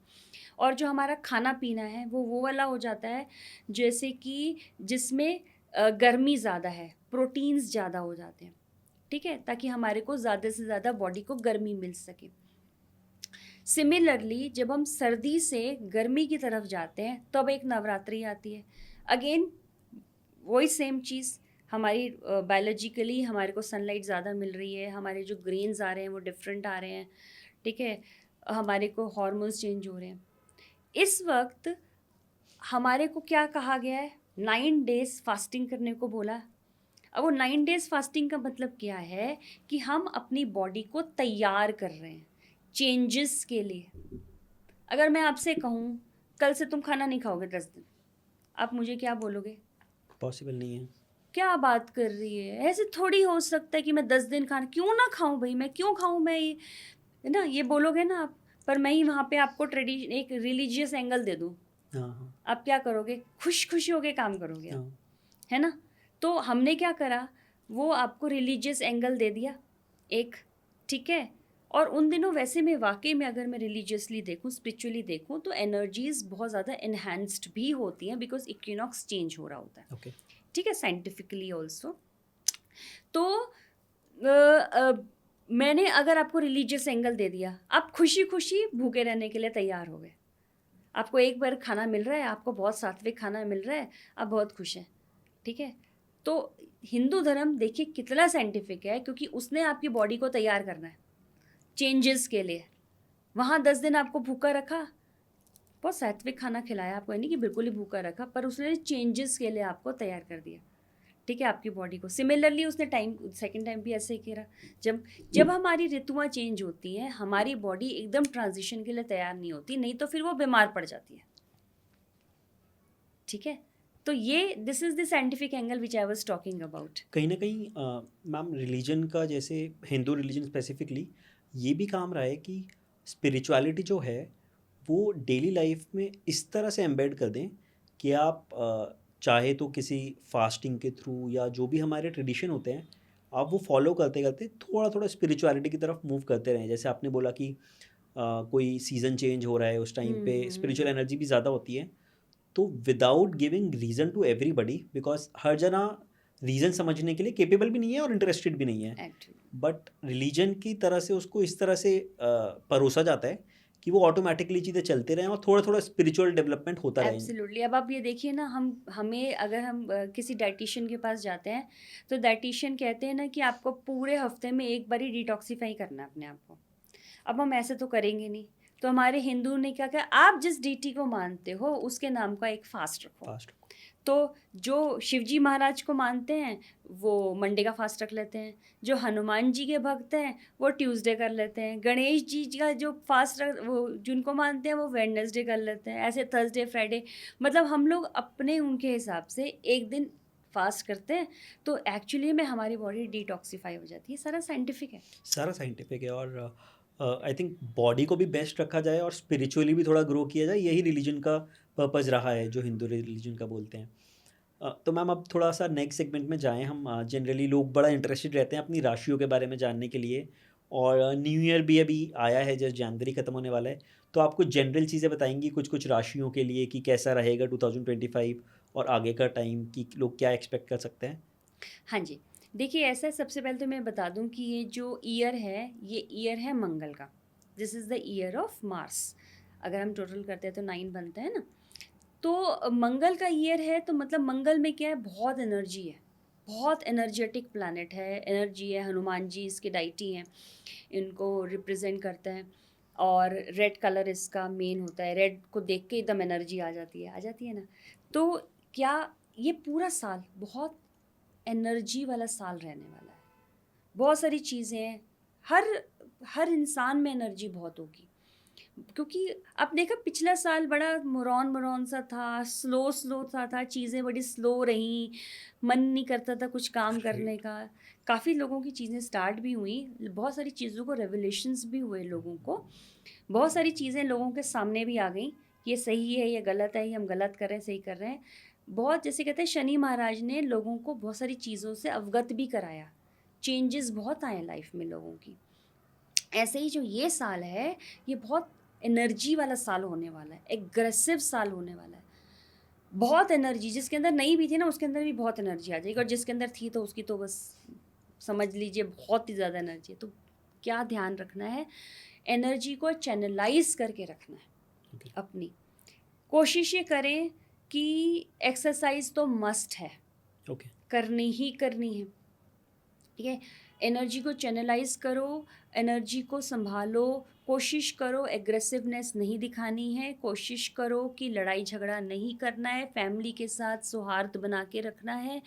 और जो हमारा खाना पीना है वो वाला हो जाता है जैसे कि जिसमें गर्मी ज़्यादा है, प्रोटीन्स ज़्यादा हो जाते हैं, ठीक है, ताकि हमारे को ज़्यादा से ज़्यादा बॉडी को गर्मी मिल सके। सिमिलरली जब हम सर्दी से गर्मी की तरफ जाते हैं तब एक नवरात्रि आती है। अगेन वही सेम चीज़, हमारी बायोलॉजिकली हमारे को सनलाइट ज़्यादा मिल रही है, हमारे जो ग्रेन्स आ रहे हैं वो डिफरेंट आ रहे हैं, ठीक है, हमारे को हार्मोन्स चेंज हो रहे हैं। इस वक्त हमारे को क्या कहा गया है, 9 डेज फास्टिंग करने को बोला। अब वो 9 डेज फास्टिंग का मतलब क्या है कि हम अपनी बॉडी को तैयार कर रहे हैं चेंजेस के लिए। अगर मैं आपसे कहूँ कल से तुम खाना नहीं खाओगे 10 दिन, आप मुझे क्या बोलोगे? पॉसिबल नहीं है। क्या बात कर रही है, ऐसे थोड़ी हो सकता है कि मैं 10 दिन खाना क्यों ना खाऊं भाई, मैं क्यों खाऊं, मैं ये, है ना, ये बोलोगे ना आप। पर मैं ही वहाँ पे आपको ट्रेडिशन एक रिलीजियस एंगल दे दूँ, हाँ हाँ आप क्या करोगे? खुश होके काम करोगे आप, हाँ। है ना। तो हमने क्या करा, वो आपको रिलीजियस एंगल दे दिया एक, ठीक है। और उन दिनों वैसे में वाकई में अगर मैं रिलीजियसली देखूं, स्पिरिचुअली देखूं, तो एनर्जीज बहुत ज़्यादा इन्हांस्ड भी होती हैं, बिकॉज इक्विनॉक्स चेंज हो रहा होता है, ओके। ठीक है, साइंटिफिकली ऑल्सो। तो मैंने अगर आपको रिलीजियस एंगल दे दिया, आप खुशी खुशी भूखे रहने के लिए तैयार हो गए, आपको एक बार खाना मिल रहा है, आपको बहुत सात्विक खाना मिल रहा है, आप बहुत खुश हैं, ठीक है। तो हिंदू धर्म देखिए कितना साइंटिफिक है, क्योंकि उसने आपकी बॉडी को तैयार करना है चेंजेस के लिए। वहाँ 10 दिन आपको भूखा रखा, बहुत सात्विक खाना खिलाया आपको, नहीं कि बिल्कुल ही भूखा रखा, पर उसने चेंजेस के लिए आपको तैयार कर दिया, ठीक है, आपकी बॉडी को। सिमिलरली उसने टाइम सेकंड टाइम भी ऐसे ही किया। जब जब हमारी ऋतुआं चेंज होती हैं, हमारी बॉडी एकदम ट्रांजिशन के लिए तैयार नहीं होती, नहीं तो फिर वो बीमार पड़ जाती है, ठीक है। तो ये this is the scientific angle which I was talking about. कहीं ना कहीं मैम रिलीजन का, जैसे हिंदू रिलीजन स्पेसिफिकली ये भी काम रहा है कि स्पिरिचुअलिटी जो है वो डेली लाइफ में इस तरह से एम्बेड कर दें कि आप चाहे तो किसी फास्टिंग के थ्रू या जो भी हमारे ट्रेडिशन होते हैं, आप वो फॉलो करते करते थोड़ा थोड़ा स्पिरिचुअलिटी की तरफ मूव करते रहें। जैसे आपने बोला कि कोई सीज़न चेंज हो रहा है, उस टाइम पे स्पिरिचुअल एनर्जी भी ज़्यादा होती है। तो without giving reason to everybody, because हर जना रीज़न समझने के लिए केपेबल भी नहीं है और इंटरेस्टेड भी नहीं है, एक्चुअली बट रिलीजन की तरह से उसको इस तरह से परोसा जाता है कि वो ऑटोमेटिकली चीज़ें चलते रहें और थोड़ा थोड़ा स्पिरिचुअल डेवलपमेंट होता रहे। एब्सोल्युटली। अब आप ये देखिए ना, हमें अगर हम किसी डाइटिशियन के पास जाते हैं, तो डाइटिशियन कहते हैं ना कि आपको पूरे हफ्ते में एक बार ही डिटॉक्सीफाई करना है अपने आप को। अब हम ऐसे तो करेंगे नहीं, तो हमारे हिंदू ने क्या कहा, आप जिस डीटी को मानते हो उसके नाम का एक फास्ट रखो। फास्ट। तो जो शिवजी महाराज को मानते हैं वो मंडे का फास्ट रख लेते हैं, जो हनुमान जी के भक्त हैं वो ट्यूसडे कर लेते हैं, गणेश जी का जो फास्ट रख वो जिनको मानते हैं वो वेडनेसडे कर लेते हैं, ऐसे थर्सडे फ्राइडे, मतलब हम लोग अपने उनके हिसाब से एक दिन फास्ट करते हैं, तो एक्चुअली में हमारी बॉडी डिटॉक्सीफाई हो जाती है। सारा साइंटिफिक है। सारा साइंटिफिक है, और आई थिंक बॉडी को भी बेस्ट रखा जाए और स्पिरिचुअली भी थोड़ा ग्रो किया जाए, यही रिलीजन का पर्पज़ रहा है जो हिंदू रिलीजन का बोलते हैं। तो मैम अब थोड़ा सा नेक्स्ट सेगमेंट में जाएं हम। जनरली लोग बड़ा इंटरेस्टेड रहते हैं अपनी राशियों के बारे में जानने के लिए, और न्यू ईयर भी अभी आया है, जस्ट जनवरी ख़त्म होने वाला है। तो आप कुछ जनरल चीज़ें बताएंगी कुछ कुछ राशियों के लिए कि कैसा रहेगा 2025 और आगे का टाइम, कि लोग क्या एक्सपेक्ट कर सकते हैं? हाँ जी, देखिए ऐसा है, सबसे पहले तो मैं बता दूं कि ये जो ईयर है, ये ईयर है मंगल का। This is the year of Mars. अगर हम टोटल करते हैं तो 9 बनता है ना। तो मंगल का ईयर है, तो मतलब मंगल में क्या है, बहुत एनर्जी है, बहुत एनर्जेटिक प्लैनेट है, एनर्जी है। हनुमान जी इसके डाइटी हैं, इनको रिप्रेजेंट करते हैं, और रेड कलर इसका मेन होता है। रेड को देख के एकदम एनर्जी आ जाती है ना। तो क्या ये पूरा साल बहुत एनर्जी वाला साल रहने वाला है, बहुत सारी चीज़ें हैं, हर हर इंसान में एनर्जी बहुत होगी, क्योंकि आप देखा पिछला साल बड़ा मुरौन सा था, स्लो सा था, चीज़ें बड़ी स्लो रहीं, मन नहीं करता था कुछ काम करने राइट। का। काफ़ी लोगों की चीज़ें स्टार्ट भी हुई, बहुत सारी चीज़ों को रेवलेशंस भी हुए लोगों को, बहुत सारी चीज़ें लोगों के सामने भी आ गई, ये सही है, ये गलत है, ये हम गलत कर रहे हैं, सही कर रहे हैं। बहुत जैसे कहते हैं शनि महाराज ने लोगों को बहुत सारी चीज़ों से अवगत भी कराया, चेंजेस बहुत आए लाइफ में लोगों की। ऐसे ही जो ये साल है, ये बहुत एनर्जी वाला साल होने वाला है, एग्रेसिव साल होने वाला है। बहुत एनर्जी, जिसके अंदर नहीं भी थी ना, उसके अंदर भी बहुत एनर्जी आ जाएगी, और जिसके अंदर थी तो उसकी तो बस समझ लीजिए बहुत ही ज़्यादा एनर्जी है। तो क्या ध्यान रखना है, एनर्जी को चैनलाइज करके रखना है ओके। अपनी। कोशिश ये करें कि एक्सरसाइज तो मस्ट है, ओके। करनी ही करनी है, ठीक है। एनर्जी को चैनलाइज करो, एनर्जी को संभालो, कोशिश करो एग्रेसिवनेस नहीं दिखानी है, कोशिश करो कि लड़ाई झगड़ा नहीं करना है, फैमिली के साथ सौहार्द बना के रखना है,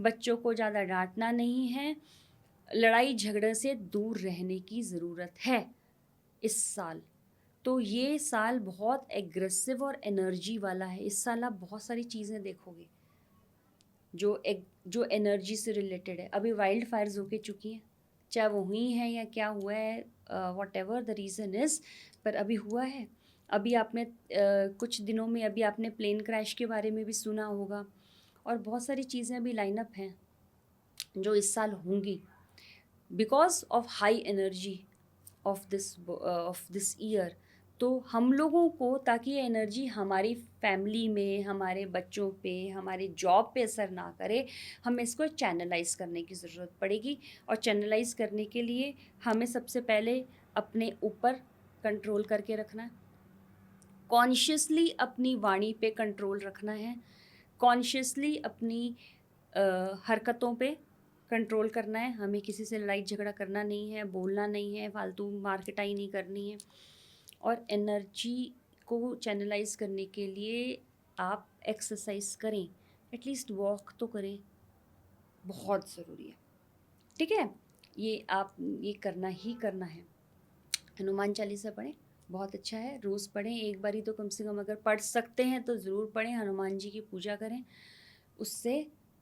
बच्चों को ज़्यादा डांटना नहीं है, लड़ाई झगड़े से दूर रहने की ज़रूरत है इस साल। तो ये साल बहुत एग्रेसिव और एनर्जी वाला है। इस साल आप बहुत सारी चीज़ें देखोगे जो एनर्जी से रिलेटेड है। अभी वाइल्ड फायर्स होके चुकी हैं, चाहे वो हुई हैं या क्या हुआ है, what ever the reason is, पर अभी हुआ है। अभी आपने कुछ दिनों में अभी आपने प्लेन क्रैश के बारे में भी सुना होगा, और बहुत सारी चीज़ें अभी लाइनअप हैं जो इस साल होंगी because of high energy of this year. तो हम लोगों को, ताकि ये एनर्जी हमारी फैमिली में, हमारे बच्चों पे, हमारे जॉब पे असर ना करे, हमें इसको चैनलाइज करने की ज़रूरत पड़ेगी। और चैनलाइज करने के लिए हमें सबसे पहले अपने ऊपर कंट्रोल करके रखना है, कॉन्शियसली अपनी वाणी पे कंट्रोल रखना है, कॉन्शियसली अपनी हरकतों पे कंट्रोल करना है। हमें किसी से लड़ाई झगड़ा करना नहीं है, बोलना नहीं है, फालतू मारकुटाई नहीं करनी है। और एनर्जी को चैनलाइज करने के लिए आप एक्सरसाइज करें, एटलीस्ट वॉक तो करें, बहुत ज़रूरी है, ठीक है। ये आप ये करना ही करना है। हनुमान चालीसा पढ़ें, बहुत अच्छा है, रोज़ पढ़ें, एक बारी तो कम से कम अगर पढ़ सकते हैं तो ज़रूर पढ़ें, हनुमान जी की पूजा करें, उससे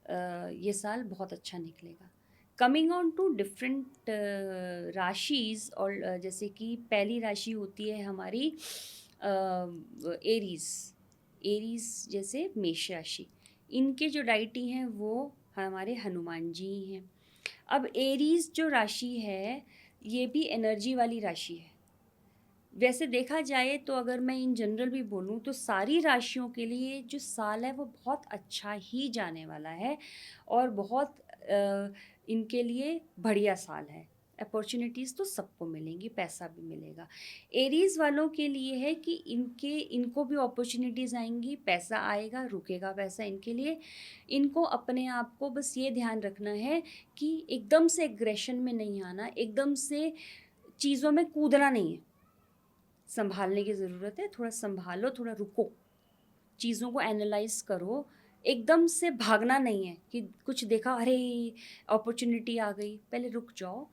ये साल बहुत अच्छा निकलेगा। कमिंग ऑन टू डिफरेंट राशीज़, और जैसे कि पहली राशि होती है हमारी एरीज़, एरीज़ जैसे मेष राशि, इनके जो डाइटी हैं वो हमारे हनुमान जी ही हैं। अब एरीज़ जो राशि है, ये भी एनर्जी वाली राशि है। वैसे देखा जाए तो अगर मैं इन जनरल भी बोलूँ तो सारी राशियों के लिए जो साल है वो बहुत अच्छा ही जाने वाला है, और बहुत इनके लिए बढ़िया साल है। अपॉर्चुनिटीज़ तो सबको मिलेंगी, पैसा भी मिलेगा। एरीज़ वालों के लिए है कि इनको भी अपॉर्चुनिटीज़ आएंगी, पैसा आएगा, रुकेगा पैसा इनके लिए। इनको अपने आप को बस ये ध्यान रखना है कि एकदम से एग्रेशन में नहीं आना, एकदम से चीज़ों में कूदना नहीं है, संभालने की ज़रूरत है। थोड़ा संभालो, थोड़ा रुको, चीज़ों को एनालाइज करो। एकदम से भागना नहीं है कि कुछ देखा अरे अपॉर्चुनिटी आ गई, पहले रुक जाओ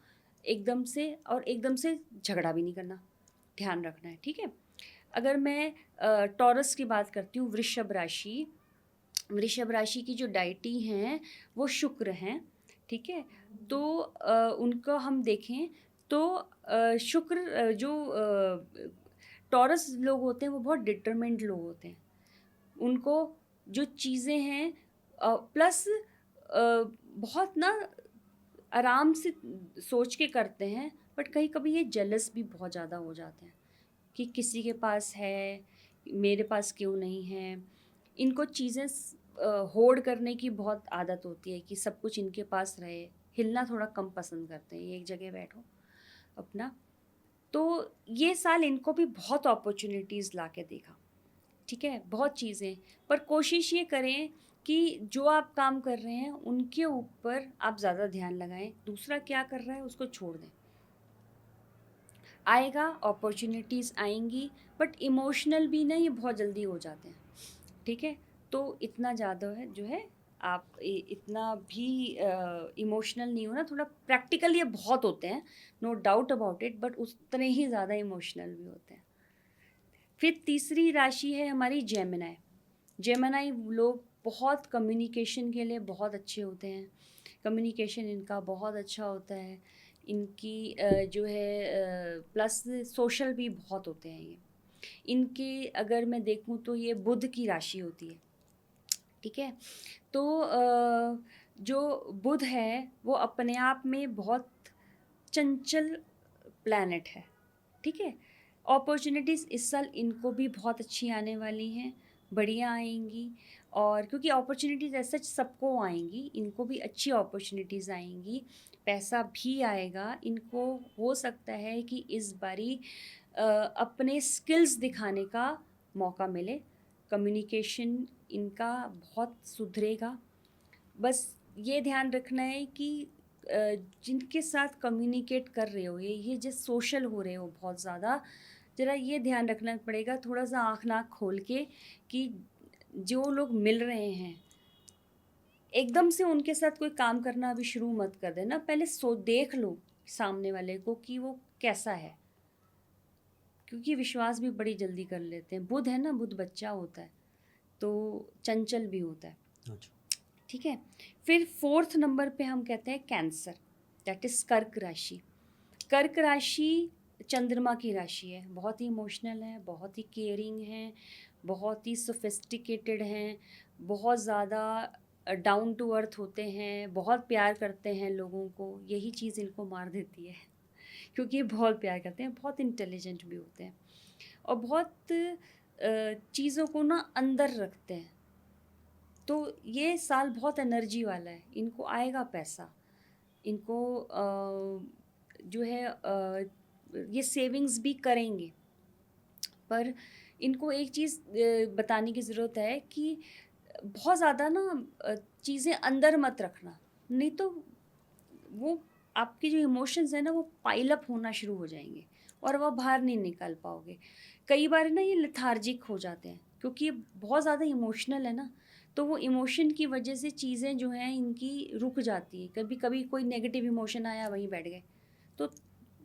एकदम से, और एकदम से झगड़ा भी नहीं करना, ध्यान रखना है, ठीक है। अगर मैं टॉरस की बात करती हूँ, वृषभ राशि, वृषभ राशि की जो डाइटी हैं वो शुक्र हैं, ठीक है। तो उनको हम देखें तो शुक्र जो टॉरस लोग होते हैं वो बहुत डिटरमिन्ड लोग होते हैं। उनको जो चीज़ें हैं प्लस बहुत ना आराम से सोच के करते हैं, बट कहीं कभी ये जेलस भी बहुत ज़्यादा हो जाते हैं कि किसी के पास है, मेरे पास क्यों नहीं है। इनको चीज़ें होड़ करने की बहुत आदत होती है कि सब कुछ इनके पास रहे, हिलना थोड़ा कम पसंद करते हैं, एक जगह बैठो अपना। तो ये साल इनको भी बहुत अपॉर्चुनिटीज़ ला के देगा, ठीक है, बहुत चीज़ें। पर कोशिश ये करें कि जो आप काम कर रहे हैं उनके ऊपर आप ज़्यादा ध्यान लगाएं, दूसरा क्या कर रहा है उसको छोड़ दें। आएगा, अपॉर्चुनिटीज़ आएंगी, बट इमोशनल भी ना ये बहुत जल्दी हो जाते हैं, ठीक है। तो इतना ज़्यादा है जो है, आप इतना भी इमोशनल नहीं होना, थोड़ा प्रैक्टिकल ये बहुत होते हैं, no doubt about it, but उतने ही ज़्यादा इमोशनल भी होते हैं। फिर तीसरी राशि है हमारी जेमिनाई। जेमिनाई लोग बहुत कम्युनिकेशन के लिए बहुत अच्छे होते हैं, कम्युनिकेशन इनका बहुत अच्छा होता है, इनकी जो है प्लस सोशल भी बहुत होते हैं ये। इनके अगर मैं देखूं तो ये बुध की राशि होती है, ठीक है। तो जो बुध है वो अपने आप में बहुत चंचल प्लैनेट है, ठीक है। अपॉर्चुनिटीज़ इस साल इनको भी बहुत अच्छी आने वाली हैं, बढ़िया आएंगी। और क्योंकि अपॉर्चुनिटीज़ ऐसा सबको आएंगी, इनको भी अच्छी अपॉर्चुनिटीज़ आएंगी, पैसा भी आएगा इनको। हो सकता है कि इस बारी अपने स्किल्स दिखाने का मौका मिले, कम्युनिकेशन इनका बहुत सुधरेगा। बस ये ध्यान रखना है कि जिनके साथ कम्युनिकेट कर रहे हो, ये जो सोशल हो रहे हो बहुत ज़्यादा, ज़रा ये ध्यान रखना पड़ेगा थोड़ा सा आँख नाक खोल के कि जो लोग मिल रहे हैं एकदम से उनके साथ कोई काम करना अभी शुरू मत कर देना, पहले देख लो सामने वाले को कि वो कैसा है, क्योंकि विश्वास भी बड़ी जल्दी कर लेते हैं। बुध है ना, बुध बच्चा होता है तो चंचल भी होता है, अच्छा। ठीक है। फिर फोर्थ नंबर पे हम कहते हैं कैंसर, दैट इज कर्क राशि। कर्क राशि चंद्रमा की राशि है, बहुत ही इमोशनल है, बहुत ही केयरिंग है, बहुत ही सोफिस्टिकेटेड हैं, बहुत ज़्यादा डाउन टू अर्थ होते हैं, बहुत प्यार करते हैं लोगों को। यही चीज़ इनको मार देती है क्योंकि ये बहुत प्यार करते हैं, बहुत इंटेलिजेंट भी होते हैं और बहुत चीज़ों को ना अंदर रखते हैं। तो ये साल बहुत एनर्जी वाला है, इनको आएगा पैसा, इनको जो है ये सेविंग्स भी करेंगे। पर इनको एक चीज़ बताने की ज़रूरत है कि बहुत ज़्यादा ना चीज़ें अंदर मत रखना, नहीं तो वो आपके जो इमोशंस हैं ना वो पाइल अप होना शुरू हो जाएंगे और वह बाहर नहीं निकाल पाओगे। कई बार ना ये लेथार्जिक हो जाते हैं क्योंकि ये बहुत ज़्यादा इमोशनल है ना, तो वो इमोशन की वजह से चीज़ें जो हैं इनकी रुक जाती हैं। कभी कभी कोई नेगेटिव इमोशन आया वहीं बैठ गए, तो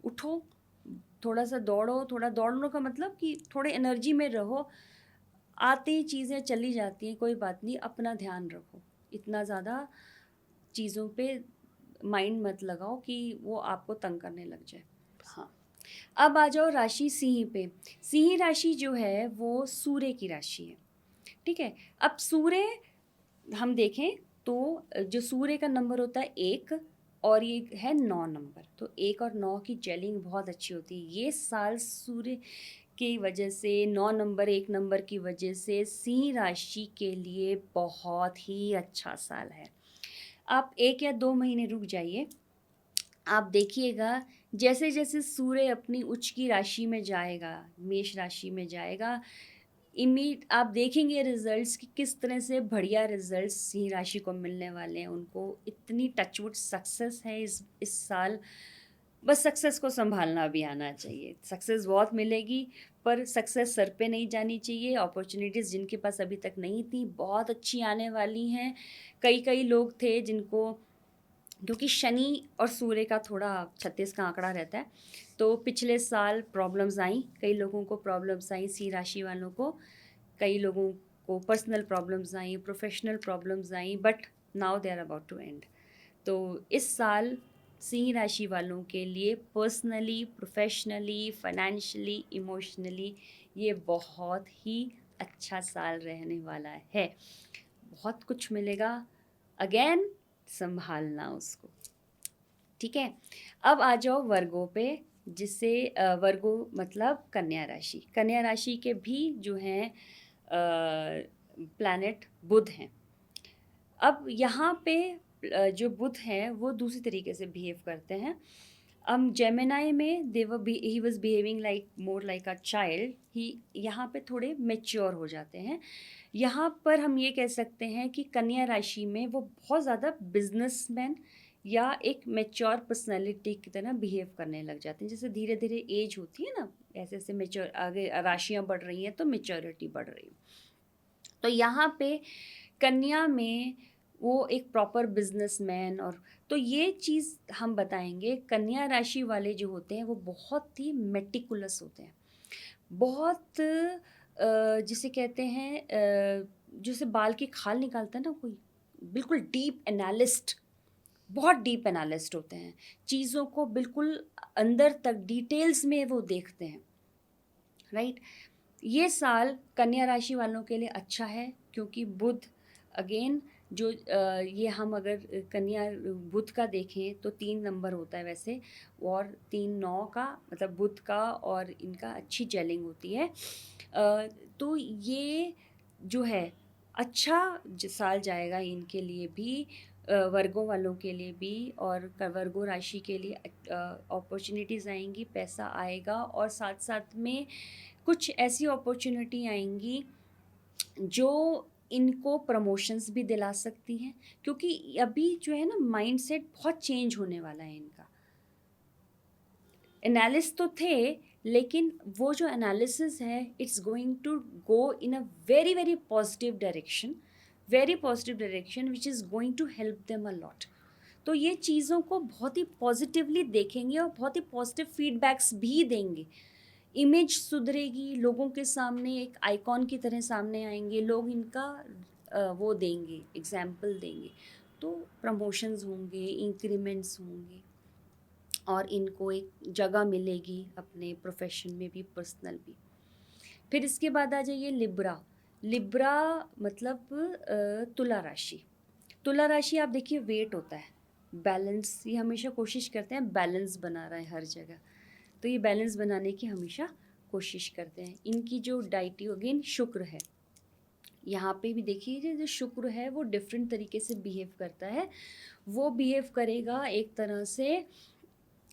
उठो, थोड़ा सा दौड़ो। थोड़ा दौड़ने का मतलब कि थोड़े एनर्जी में रहो, आते ही चीज़ें चली जाती हैं, कोई बात नहीं, अपना ध्यान रखो। इतना ज़्यादा चीज़ों पे माइंड मत लगाओ कि वो आपको तंग करने लग जाए। हाँ, अब आ जाओ राशि सिंह पे। सिंह राशि जो है वो सूर्य की राशि है, ठीक है। अब सूर्य हम देखें तो जो सूर्य का नंबर होता है 1 और ये है 9 नंबर, तो 1 और 9 की जेलिंग बहुत अच्छी होती है। ये साल सूर्य की वजह से 9 नंबर 1 नंबर की वजह से सिंह राशि के लिए बहुत ही अच्छा साल है। आप 1 या 2 महीने रुक जाइए, आप देखिएगा जैसे जैसे सूर्य अपनी उच्च की राशि में जाएगा, मेष राशि में जाएगा, आप देखेंगे रिजल्ट्स कि किस तरह से बढ़िया रिजल्ट्स सिंह राशि को मिलने वाले हैं। उनको इतनी टचवुड सक्सेस है इस साल, बस सक्सेस को संभालना भी आना चाहिए। सक्सेस बहुत मिलेगी पर सक्सेस सर पे नहीं जानी चाहिए। अपॉर्चुनिटीज़ जिनके पास अभी तक नहीं थी बहुत अच्छी आने वाली हैं। कई कई लोग थे जिनको, क्योंकि शनि और सूर्य का थोड़ा 36 का आंकड़ा रहता है, तो पिछले साल प्रॉब्लम्स आई, कई लोगों को प्रॉब्लम्स आई, सिंह राशि वालों को, कई लोगों को पर्सनल प्रॉब्लम्स आई, प्रोफेशनल प्रॉब्लम्स आई, but now they are about to end. तो इस साल सिंह राशि वालों के लिए पर्सनली, प्रोफेशनली, फाइनेंशियली, इमोशनली ये बहुत ही अच्छा साल रहने वाला है। बहुत कुछ मिलेगा, अगेन संभालना उसको, ठीक है। अब आ जाओ वर्गों पे, जिससे वर्गो मतलब कन्या राशि। कन्या राशि के भी जो हैं प्लैनेट बुध हैं। अब यहाँ पे जो बुध हैं वो दूसरी तरीके से बिहेव करते हैं। अब जेमिनाई में he was behaving like more like a child, ही यहाँ पे थोड़े मेच्योर हो जाते हैं। यहाँ पर हम ये कह सकते हैं कि कन्या राशि में वो बहुत ज़्यादा बिजनेसमैन या एक मेच्योर पर्सनैलिटी की तरह बिहेव करने लग जाते हैं। जैसे धीरे धीरे एज होती है ना, ऐसे ऐसे मेच्योर आगे राशियाँ बढ़ रही हैं तो मेच्योरिटी बढ़ रही है। तो यहाँ पे कन्या में वो एक प्रॉपर बिजनेसमैन, और तो ये चीज़ हम बताएंगे, कन्या राशि वाले जो होते हैं वो बहुत ही मेटिकुलस होते हैं। बहुत जिसे कहते हैं जैसे बाल की खाल निकालता है ना कोई, बिल्कुल डीप एनालिस्ट, बहुत डीप एनालिस्ट होते हैं, चीज़ों को बिल्कुल अंदर तक डिटेल्स में वो देखते हैं, राइट। ये साल कन्या राशि वालों के लिए अच्छा है क्योंकि बुध अगेन जो ये हम अगर कन्या बुध का देखें तो 3 नंबर होता है वैसे, और 3 9 का मतलब बुध का और इनका अच्छी जेलिंग होती है। तो ये जो है अच्छा साल जाएगा इनके लिए भी, वर्गों वालों के लिए भी, और वर्गों राशि के लिए अपॉर्चुनिटीज़ आएंगी, पैसा आएगा, और साथ साथ में कुछ ऐसी अपॉर्चुनिटी आएंगी जो इनको प्रमोशंस भी दिला सकती हैं, क्योंकि अभी जो है ना माइंडसेट बहुत चेंज होने वाला है इनका। एनालिस्ट तो थे, लेकिन वो जो एनालिसिस है it's going to go in a very very positive direction, very positive direction which is going to help them a lot. तो ये चीज़ों को बहुत ही पॉजिटिवली देखेंगे और बहुत ही पॉजिटिव फीडबैक्स भी देंगे। इमेज सुधरेगी, लोगों के सामने एक आइकॉन की तरह सामने आएंगे, लोग इनका वो देंगे, एग्जाम्पल देंगे, तो प्रमोशंस होंगे, इंक्रीमेंट्स होंगे, और इनको एक जगह मिलेगी अपने प्रोफेशन में भी, पर्सनल भी। फिर इसके बाद आ जाइए लिब्रा। लिब्रा मतलब तुला राशि। तुला राशि आप देखिए वेट होता है, बैलेंस, ये हमेशा कोशिश करते हैं बैलेंस बना रहा है हर जगह, तो ये बैलेंस बनाने की हमेशा कोशिश करते हैं। इनकी जो डाइटी अगेन शुक्र है, यहाँ पे भी देखिए जो शुक्र है वो डिफरेंट तरीके से बिहेव करता है। वो बिहेव करेगा एक तरह से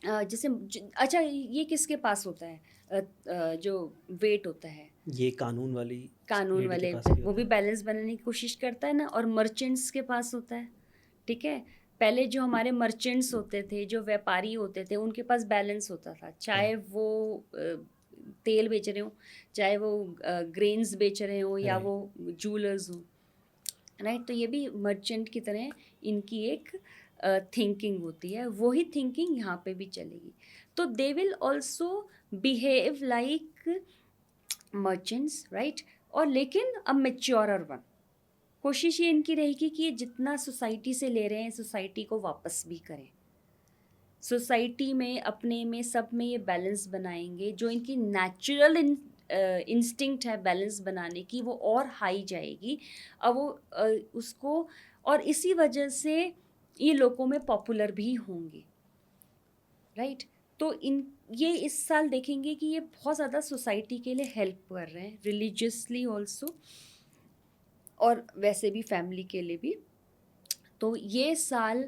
जैसे अच्छा ये किसके पास होता है जो वेट होता है, ये कानून वाली कानून लेडी के वाले, पास भी वो होता भी है। बैलेंस बनाने की कोशिश करता है ना, और मर्चेंट्स के पास होता है, ठीक है। पहले जो हमारे मर्चेंट्स होते थे, जो व्यापारी होते थे, उनके पास बैलेंस होता था, चाहे वो तेल बेच रहे हो, चाहे वो ग्रेन्स बेच रहे हो, या राइट। वो जूलर्स हो, राइट। तो ये भी मर्चेंट की तरह इनकी एक थिंकिंग होती है, वही थिंकिंग यहाँ पे भी चलेगी। तो they will also behave like merchants, right, और लेकिन अ मेच्योरर वन। कोशिश ये इनकी रहेगी कि ये जितना सोसाइटी से ले रहे हैं सोसाइटी को वापस भी करें, सोसाइटी में, अपने में, सब में ये बैलेंस बनाएंगे। जो इनकी नेचुरल इंस्टिंक्ट है बैलेंस बनाने की, वो और हाई जाएगी। अब वो उसको, और इसी वजह से ये लोगों में पॉपुलर भी होंगे, राइट। तो इन ये इस साल देखेंगे कि ये बहुत ज़्यादा सोसाइटी के लिए हेल्प कर रहे हैं, रिलीजियसली ऑल्सो, और वैसे भी फैमिली के लिए भी। तो ये साल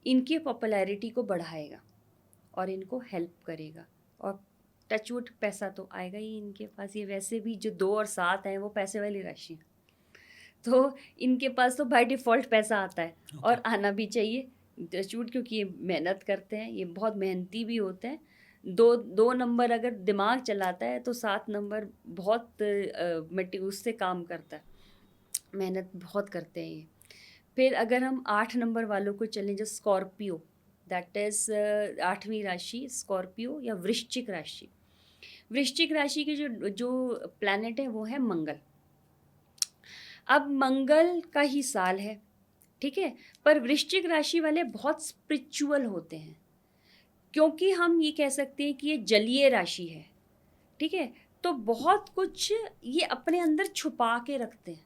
इनकी पॉपुलैरिटी को बढ़ाएगा और इनको हेल्प करेगा, और टचवुड पैसा तो आएगा ही इनके पास। ये वैसे भी जो 2 और 7 हैं वो पैसे वाली राशि हैं, तो इनके पास तो बाय डिफ़ॉल्ट पैसा आता है, ओके। और आना भी चाहिए टचवुड, क्योंकि ये मेहनत करते हैं, ये बहुत मेहनती भी होते हैं। 2 नंबर अगर दिमाग चलाता है तो 7 नंबर बहुत मटी उससे काम करता है, मेहनत बहुत करते हैं ये। फिर अगर हम 8 नंबर वालों को चलें, जो स्कॉर्पियो, दैट इज़ 8वीं राशि स्कॉर्पियो या वृश्चिक राशि। वृश्चिक राशि के जो जो प्लैनेट है वो है मंगल। अब मंगल का ही साल है, ठीक है, पर वृश्चिक राशि वाले बहुत स्पिरिचुअल होते हैं, क्योंकि हम ये कह सकते हैं कि ये जलीय राशि है, ठीक है। तो बहुत कुछ ये अपने अंदर छुपा के रखते हैं,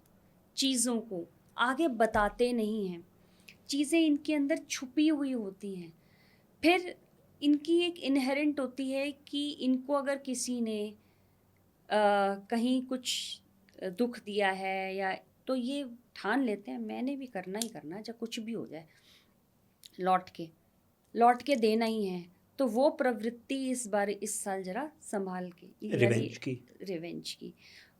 चीज़ों को आगे बताते नहीं हैं, चीज़ें इनके अंदर छुपी हुई होती हैं। फिर इनकी एक इनहेरेंट होती है कि इनको अगर किसी ने कहीं कुछ दुख दिया है, या तो ये ठान लेते हैं मैंने भी करना ही करना है, चाहे कुछ भी हो जाए, लौट के देना ही है। तो वो प्रवृत्ति इस बार इस साल ज़रा संभाल के, यानी रिवेंज की। रिवेंज की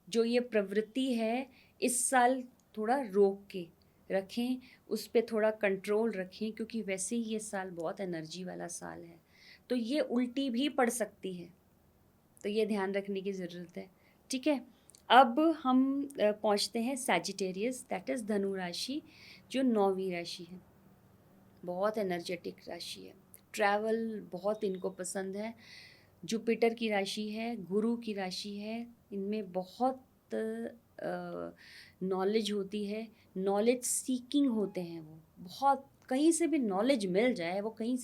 जो ये प्रवृत्ति है इस साल थोड़ा रोक के रखें, उस पे थोड़ा कंट्रोल रखें, क्योंकि वैसे ही ये साल बहुत एनर्जी वाला साल है, तो ये उल्टी भी पड़ सकती है, तो ये ध्यान रखने की ज़रूरत है, ठीक है। अब हम पहुंचते हैं सैजिटेरियस, दैट इज़ धनु राशि, जो 9वीं राशि है। बहुत एनर्जेटिक राशि है, ट्रैवल बहुत इनको पसंद है, जुपिटर की राशि है, गुरु की राशि है, इनमें बहुत नॉलेज होती है, नॉलेज सीकिंग होते हैं वो, बहुत कहीं से भी नॉलेज मिल जाए, वो कहीं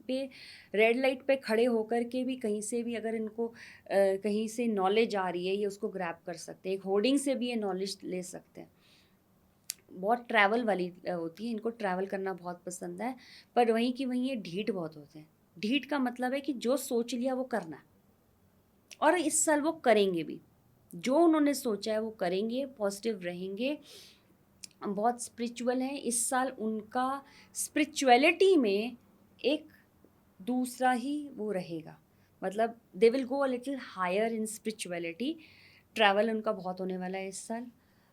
पे रेड लाइट पे खड़े होकर के भी कहीं से भी अगर इनको कहीं से नॉलेज आ रही है ये उसको ग्रैब कर सकते हैं, एक होर्डिंग से भी ये नॉलेज ले सकते हैं। बहुत ट्रैवल वाली होती है, इनको ट्रैवल करना बहुत पसंद है, पर वहीं की वहीं ये ढीठ बहुत होते हैं। ढीठ का मतलब है कि जो सोच लिया वो करना है, और इस साल वो करेंगे भी, जो उन्होंने सोचा है वो करेंगे, पॉजिटिव रहेंगे, बहुत स्पिरिचुअल हैं इस साल। उनका स्पिरिचुअलिटी में एक दूसरा ही वो रहेगा, मतलब they will go a little higher in spirituality. Travel उनका बहुत होने वाला है इस साल।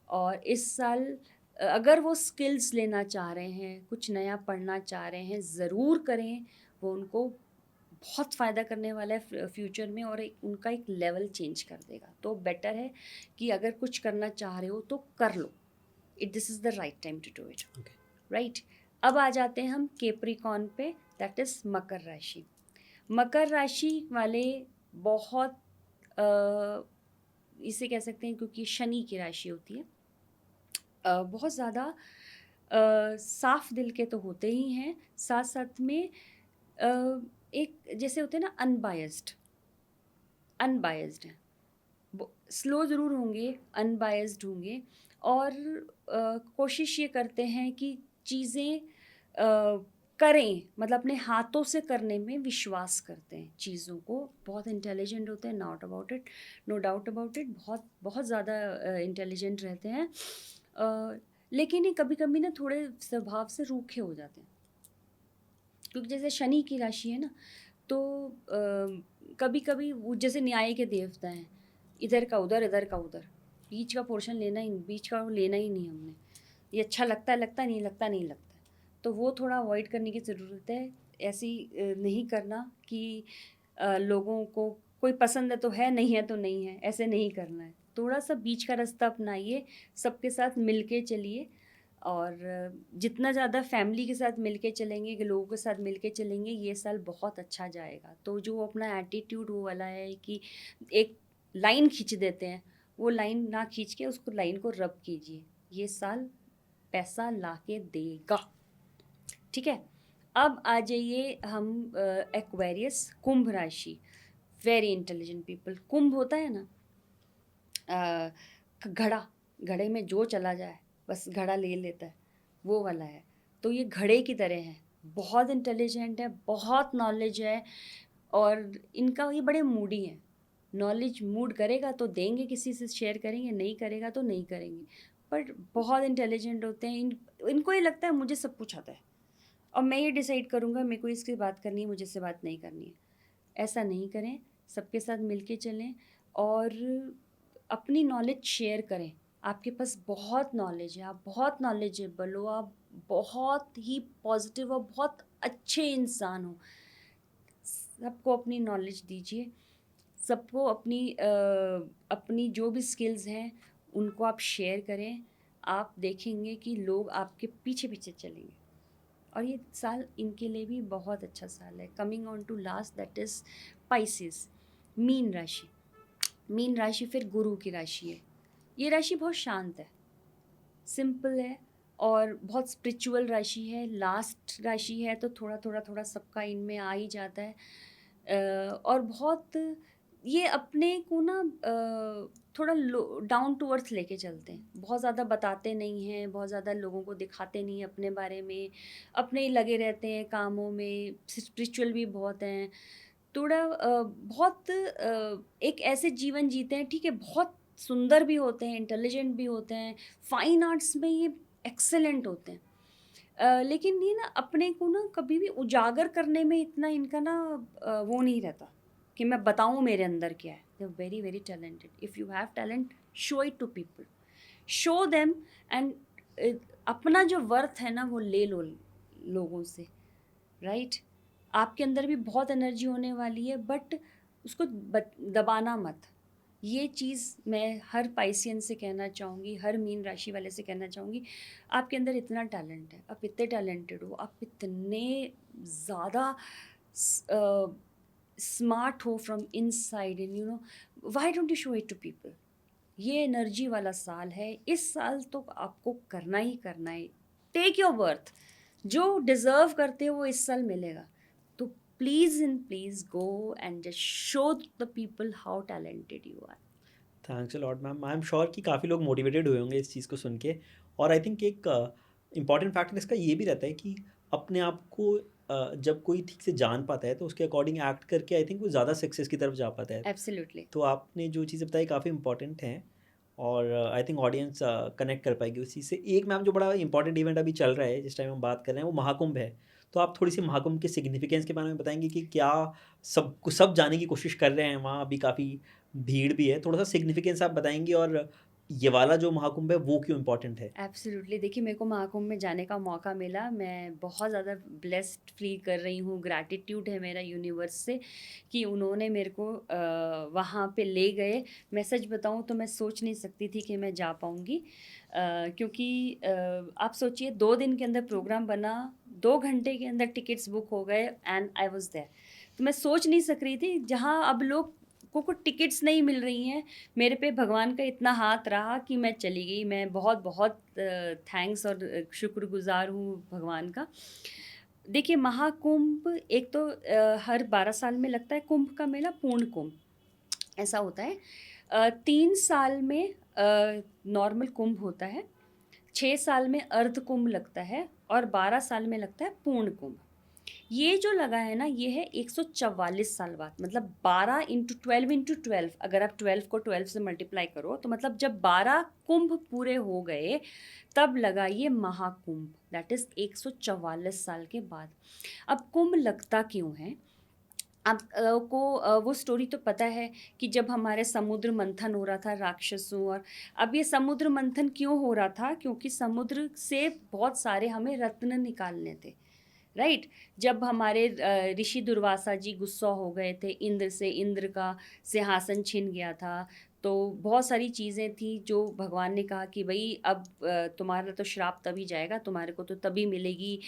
और इस साल अगर वो स्किल्स लेना चाह रहे हैं, कुछ नया पढ़ना चाह रहे हैं, ज़रूर करें, वो उनको बहुत फ़ायदा करने वाला है फ्यूचर में, और उनका एक लेवल चेंज कर देगा। तो बेटर है कि अगर कुछ करना चाह रहे हो तो कर लो, this is the right time to do it, okay. Right. अब आ जाते हैं हम केप्रिकॉन पे, दैट इज़ मकर राशि। मकर राशि वाले बहुत इसे कह सकते हैं क्योंकि शनि की राशि होती है, बहुत ज़्यादा साफ दिल के तो होते ही हैं, साथ साथ में एक जैसे होते हैं ना अनबायस्ड, अनबायस्ड हैं, स्लो ज़रूर होंगे, अनबायस्ड होंगे, और कोशिश ये करते हैं कि चीज़ें करें, मतलब अपने हाथों से करने में विश्वास करते हैं चीज़ों को, बहुत इंटेलिजेंट होते हैं, not about it, no doubt about it, बहुत बहुत ज़्यादा इंटेलिजेंट रहते हैं, लेकिन ये कभी कभी ना थोड़े स्वभाव से रूखे हो जाते हैं, क्योंकि जैसे शनि की राशि है ना, तो कभी कभी वो जैसे न्याय के देवता हैं, इधर का उधर, इधर का उधर, बीच का पोर्शन लेना ही, बीच का लेना ही नहीं हमने, ये अच्छा लगता है लगता नहीं, लगता नहीं लगता, तो वो थोड़ा अवॉइड करने की ज़रूरत है। ऐसी नहीं करना कि लोगों को कोई पसंद है तो है, नहीं है तो नहीं है, ऐसे नहीं करना है, थोड़ा सा बीच का रास्ता अपनाइए, सबके साथ मिल के चलिए, और जितना ज़्यादा फैमिली के साथ मिल के चलेंगे, लोगों के साथ मिल के चलेंगे, ये साल बहुत अच्छा जाएगा। तो जो अपना एटीट्यूड वो वाला है कि एक लाइन खींच देते हैं, वो लाइन ना खींच के उसको लाइन को रब कीजिए, ये साल पैसा ला के देगा, ठीक है। अब आ जाइए हम एक्वेरियस, कुंभ राशि, वेरी इंटेलिजेंट पीपल। कुंभ होता है ना घड़ा, घड़े में जो चला जाए बस घड़ा ले लेता है, वो वाला है। तो ये घड़े की तरह है, बहुत इंटेलिजेंट है, बहुत नॉलेज है, और इनका ये बड़े मूडी हैं, नॉलेज मूड करेगा तो देंगे, किसी से शेयर करेंगे, नहीं करेगा तो नहीं करेंगे, पर बहुत इंटेलिजेंट होते हैं। इनको ये लगता है मुझे सब कुछ आता है, और मैं ये डिसाइड करूँगा मेरे को इसकी बात करनी है, मुझे से बात नहीं करनी है। ऐसा नहीं करें, सबके साथ मिल के चलें, और अपनी नॉलेज शेयर करें। आपके पास बहुत नॉलेज है, आप बहुत नॉलेजेबल हो, आप बहुत ही पॉजिटिव और बहुत अच्छे इंसान हो, सबको अपनी नॉलेज दीजिए, सबको अपनी जो भी स्किल्स हैं उनको आप शेयर करें। आप देखेंगे कि लोग आपके पीछे पीछे चलेंगे, और ये साल इनके लिए भी बहुत अच्छा साल है। Coming on to last, that is Pisces, मीन राशि। मीन राशि फिर गुरु की राशि है। ये राशि बहुत शांत है, सिंपल है, और बहुत स्पिरिचुअल राशि है, लास्ट राशि है, तो थोड़ा थोड़ा थोड़ा सबका इनमें आ ही जाता है। और बहुत ये अपने को ना थोड़ा डाउन टू अर्थ लेके चलते हैं, बहुत ज़्यादा बताते नहीं हैं, बहुत ज़्यादा लोगों को दिखाते नहीं हैं अपने बारे में, अपने ही लगे रहते हैं कामों में, स्पिरिचुअल भी बहुत हैं, थोड़ा बहुत एक ऐसे जीवन जीते हैं, ठीक है, बहुत सुंदर भी होते हैं, इंटेलिजेंट भी होते हैं, फाइन आर्ट्स में ये एक्सेलेंट होते हैं, लेकिन ये ना अपने को ना कभी भी उजागर करने में इतना इनका ना वो नहीं रहता कि मैं बताऊँ मेरे अंदर क्या है। They are very very talented, if you have talent show it to people, show them, and अपना जो वर्थ है ना वो ले लो लोगों से, राइट। आपके अंदर भी बहुत एनर्जी होने वाली है, बट उसको दबाना मत। ये चीज़ मैं हर पाइसियन से कहना चाहूँगी, हर मीन राशि वाले से कहना चाहूँगी, आपके अंदर इतना टैलेंट है, आप इतने टैलेंटेड हो, आप इतने ज़्यादा स्मार्ट हो from inside and why don't you show it to people? ये एनर्जी वाला साल है, इस साल तो आपको करना ही करना है। टेक योर वर्थ, जो डिजर्व करते हो वो इस साल मिलेगा। तो please and please go and just show the people how talented you are. Thanks a lot ma'am. I am sure कि काफ़ी लोग मोटिवेटेड हुए होंगे इस चीज़ को सुन के। और आई थिंक एक इम्पॉर्टेंट फैक्टर इसका ये भी रहता है कि अपने आप को जब कोई ठीक से जान पाता है तो उसके अकॉर्डिंग एक्ट करके आई थिंक वो ज़्यादा सक्सेस की तरफ जा पाता है। एब्सोल्युटली। तो आपने जो चीज़ें बताई काफ़ी इंपॉर्टेंट हैं और आई थिंक ऑडियंस कनेक्ट कर पाएगी उस चीज़ से। एक मैम जो बड़ा इंपॉर्टेंट इवेंट अभी चल रहा है जिस टाइम हम बात कर रहे हैं वो महाकुंभ है। तो आप थोड़ी सी महाकुंभ के सिग्निफिकेंस के बारे में बताएंगे कि क्या सब जाने की कोशिश कर रहे हैं, वहाँ अभी काफ़ी भीड़ भी है, थोड़ा सा सिग्निफिकेंस आप बताएंगे और ये वाला जो महाकुंभ है वो क्यों इम्पोर्टेंट है? एब्सोल्युटली। देखिए, मेरे को महाकुंभ में जाने का मौका मिला, मैं बहुत ज़्यादा ब्लेस्ड फील कर रही हूँ। ग्रैटिट्यूड है मेरा यूनिवर्स से कि उन्होंने मेरे को वहाँ पे ले गए। मैं सच बताऊँ तो मैं सोच नहीं सकती थी कि मैं जा पाऊँगी, क्योंकि आप सोचिए 2 दिन के अंदर प्रोग्राम बना, 2 घंटे के अंदर टिकट्स बुक हो गए एंड आई वाज़ देयर। तो मैं सोच नहीं सक रही थी, जहाँ अब लोग को टिकट्स नहीं मिल रही हैं, मेरे पे भगवान का इतना हाथ रहा कि मैं चली गई। मैं बहुत बहुत थैंक्स और शुक्रगुजार हूँ भगवान का। देखिए, महाकुंभ एक तो हर 12 साल में लगता है कुंभ का मेला, पूर्ण कुंभ ऐसा होता है। 3 साल में नॉर्मल कुंभ होता है, 6 साल में अर्ध कुंभ लगता है और 12 साल में लगता है पूर्ण कुंभ। ये जो लगा है ना, ये है 144 साल बाद, मतलब 12 इंटू 12 अगर आप 12 को 12 से मल्टीप्लाई करो तो मतलब जब 12 कुंभ पूरे हो गए तब लगा ये महाकुंभ, दैट इज 144 साल के बाद। अब कुंभ लगता क्यों है? आपको वो स्टोरी तो पता है कि जब हमारे समुद्र मंथन हो रहा था राक्षसों और, अब ये समुद्र मंथन क्यों हो रहा था? क्योंकि समुद्र से बहुत सारे हमें रत्न निकालने थे, राइट। जब हमारे ऋषि दुर्वासा जी गुस्सा हो गए थे इंद्र से, इंद्र का सिंहासन छिन गया था, तो बहुत सारी चीज़ें थी जो भगवान ने कहा कि भाई अब तुम्हारा तो श्राप तभी जाएगा, तुम्हारे को तो तभी मिलेगी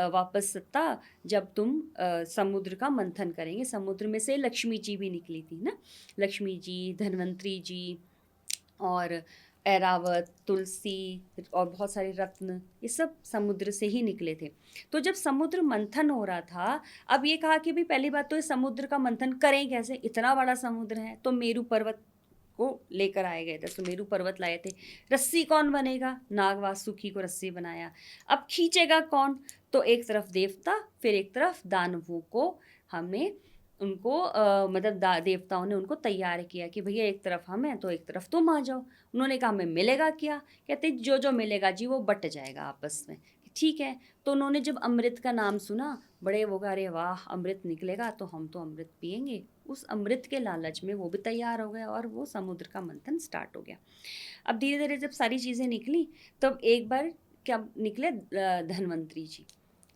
वापस सत्ता जब तुम समुद्र का मंथन करेंगे। समुद्र में से लक्ष्मी जी भी निकली थी ना, लक्ष्मी जी, धन्वंतरी जी और ऐरावत, तुलसी और बहुत सारे रत्न, ये सब समुद्र से ही निकले थे। तो जब समुद्र मंथन हो रहा था, अब ये कहा कि भाई पहली बात तो इस समुद्र का मंथन करें कैसे, इतना बड़ा समुद्र है। तो मेरू पर्वत को लेकर आए गए थे, सुमेरु पर्वत लाए थे। रस्सी कौन बनेगा? नाग वासुकी को रस्सी बनाया। अब खींचेगा कौन? तो एक तरफ देवता, फिर एक तरफ दानवों को हमने उनको मतलब देवताओं ने उनको तैयार किया कि भैया एक तरफ हम हैं तो एक तरफ तुम आ जाओ। उन्होंने कहा हमें मिलेगा क्या? कहते जो जो मिलेगा जी वो बट जाएगा आपस में। ठीक है। तो उन्होंने जब अमृत का नाम सुना, बड़े वो कहा अरे वाह अमृत निकलेगा तो हम तो अमृत पियेंगे। उस अमृत के लालच में वो भी तैयार हो गए और वो समुद्र का मंथन स्टार्ट हो गया। अब धीरे धीरे जब सारी चीज़ें निकली तब एक बार क्या निकले, धन्वंतरी जी।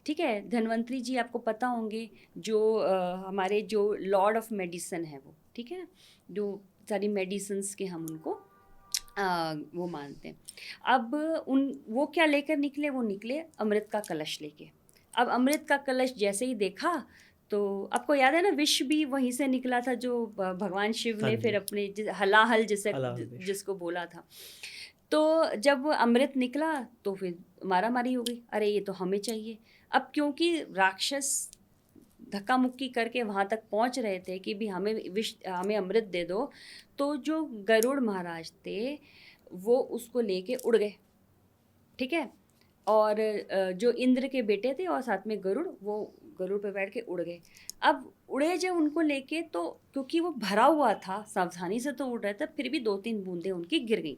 ठीक है, धन्वंतरी जी आपको पता होंगे, जो हमारे जो लॉर्ड ऑफ मेडिसन है वो, ठीक है, जो सारी मेडिसिन्स के हम उनको वो मानते हैं। अब वो क्या लेकर निकले? वो निकले अमृत का कलश लेके। अब अमृत का कलश जैसे ही देखा तो आपको याद है ना, विष भी वहीं से निकला था जो भगवान शिव हाँ ने फिर जी। अपने हलाहल हलाहल विष। जिसको बोला था। तो जब अमृत निकला तो फिर मारा मारी हो गई, अरे ये तो हमें चाहिए। अब क्योंकि राक्षस धक्का मुक्की करके वहाँ तक पहुँच रहे थे कि भी हमें अमृत दे दो, तो जो गरुड़ महाराज थे वो उसको लेके उड़ गए, ठीक है। और जो इंद्र के बेटे थे और साथ में गरुड़, वो गरुड़ पे बैठ के उड़ गए। अब उड़े जब उनको लेके, तो क्योंकि वो भरा हुआ था, सावधानी से तो उड़ रहा था, फिर भी 2-3 बूंदें उनकी गिर गई।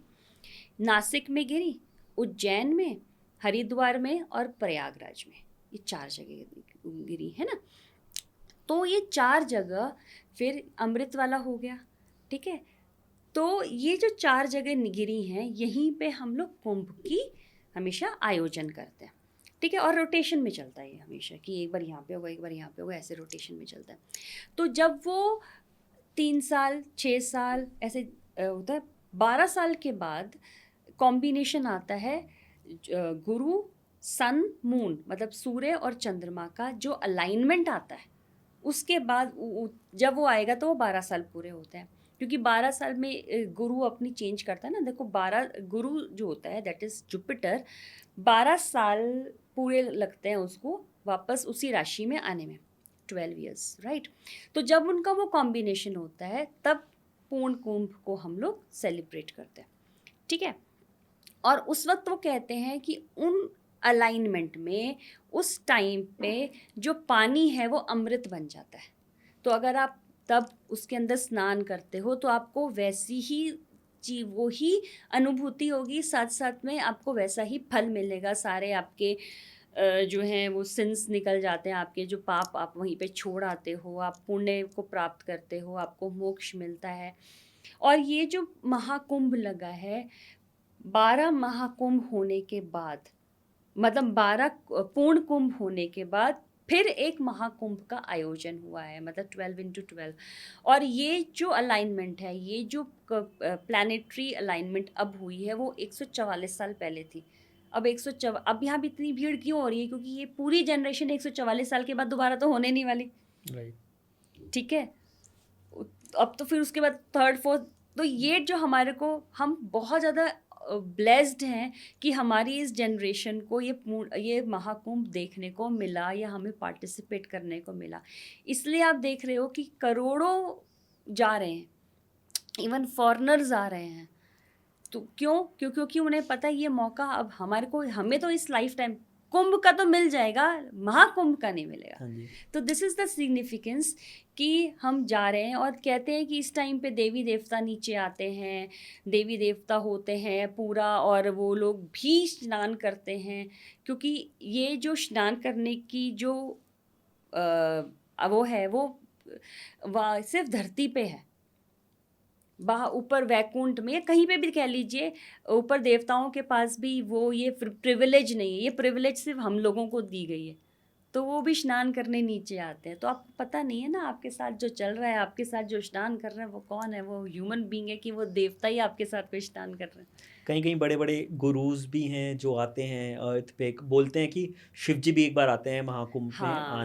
नासिक में गिरी, उज्जैन में, हरिद्वार में और प्रयागराज में, ये 4 जगह गिरी है ना। तो ये 4 जगह फिर अमृत वाला हो गया, ठीक है। तो ये जो 4 जगह गिरी हैं, यहीं पे हम लोग कुंभ की हमेशा आयोजन करते हैं, ठीक है। और रोटेशन में चलता है ये हमेशा कि एक बार यहाँ पे होगा, एक बार यहाँ पे होगा, ऐसे रोटेशन में चलता है। तो जब वो 3 साल 6 साल ऐसे होता है, 12 साल के बाद कॉम्बिनेशन आता है गुरु सन मून, मतलब सूर्य और चंद्रमा का जो अलाइनमेंट आता है, उसके बाद जब वो आएगा तो वो 12 साल पूरे होते हैं, क्योंकि 12 साल में गुरु अपनी चेंज करता है ना। देखो 12 गुरु जो होता है दैट इज जुपिटर, 12 साल पूरे लगते हैं उसको वापस उसी राशि में आने में, 12 ईयर्स, राइट। तो जब उनका वो कॉम्बिनेशन होता है तब पूर्ण कुंभ को हम लोग सेलिब्रेट करते हैं, ठीक है। और उस वक्त वो कहते हैं कि उन अलाइनमेंट में उस टाइम पे जो पानी है वो अमृत बन जाता है। तो अगर आप तब उसके अंदर स्नान करते हो तो आपको वैसी ही वो ही अनुभूति होगी, साथ साथ में आपको वैसा ही फल मिलेगा। सारे आपके जो हैं वो सिंस निकल जाते हैं, आपके जो पाप आप वहीं पे छोड़ आते हो, आप पुण्य को प्राप्त करते हो, आपको मोक्ष मिलता है। और ये जो महाकुंभ लगा है, 12 महाकुंभ होने के बाद, मतलब 12 पूर्ण कुंभ होने के बाद फिर एक महाकुंभ का आयोजन हुआ है, मतलब 12x12। और ये जो अलाइनमेंट है, ये जो प्लानिटरी अलाइनमेंट अब हुई है वो 144 साल पहले थी। अब यहाँ भी इतनी भीड़ क्यों हो रही है, क्योंकि ये पूरी जनरेशन 144 साल के बाद दोबारा तो होने नहीं वाली, राइट। ठीक है। अब तो फिर उसके बाद थर्ड फोर्थ, तो ये जो हमारे को, हम बहुत ज़्यादा ब्लेस्ड हैं कि हमारी इस जनरेशन को ये महाकुंभ देखने को मिला या हमें पार्टिसिपेट करने को मिला। इसलिए आप देख रहे हो कि करोड़ों जा रहे हैं, इवन फॉरेनर्स आ रहे हैं। तो क्योंकि उन्हें पता है ये मौका अब हमें तो इस लाइफ टाइम कुंभ का तो मिल जाएगा, महाकुंभ का नहीं मिलेगा। हाँ जी। तो दिस इज़ द सिग्निफिकेंस कि हम जा रहे हैं। और कहते हैं कि इस टाइम पे देवी देवता नीचे आते हैं, देवी देवता होते हैं पूरा, और वो लोग भी स्नान करते हैं, क्योंकि ये जो स्नान करने की जो वो है वो सिर्फ धरती पे है। वहाँ ऊपर वैकुंठ में या कहीं पे भी कह लीजिए, ऊपर देवताओं के पास भी वो ये प्रिविलेज नहीं है, ये प्रिविलेज सिर्फ हम लोगों को दी गई है। तो वो भी स्नान करने नीचे आते हैं। तो आपको पता नहीं है ना आपके साथ जो चल रहा है, आपके साथ जो स्नान कर रहे हैं वो कौन है, वो ह्यूमन बीइंग है कि वो देवता ही आपके साथ कोई स्नान कर रहे हैं। कहीं कहीं बड़े बड़े गुरुज भी हैं जो आते हैं अर्थ पे, बोलते हैं कि शिव जी भी एक बार आते हैं महाकुंभ में हाँ,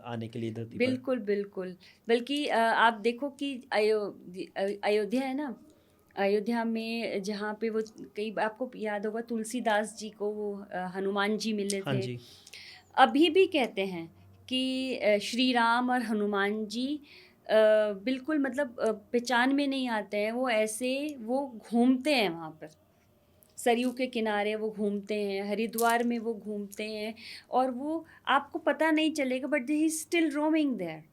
आने के लिए धरती पर। बिल्कुल बिल्कुल। बल्कि आप देखो कि अयोध्या है ना, अयोध्या में जहाँ पे वो, कई आपको याद होगा तुलसीदास जी को वो हनुमान जी मिले हाँ थे। जी। अभी भी कहते हैं कि श्री राम और हनुमान जी बिल्कुल मतलब पहचान में नहीं आते हैं। वो ऐसे वो घूमते हैं वहाँ पर, सरयू के किनारे वो घूमते हैं, हरिद्वार में वो घूमते हैं, और वो आपको पता नहीं चलेगा, but he still roaming there.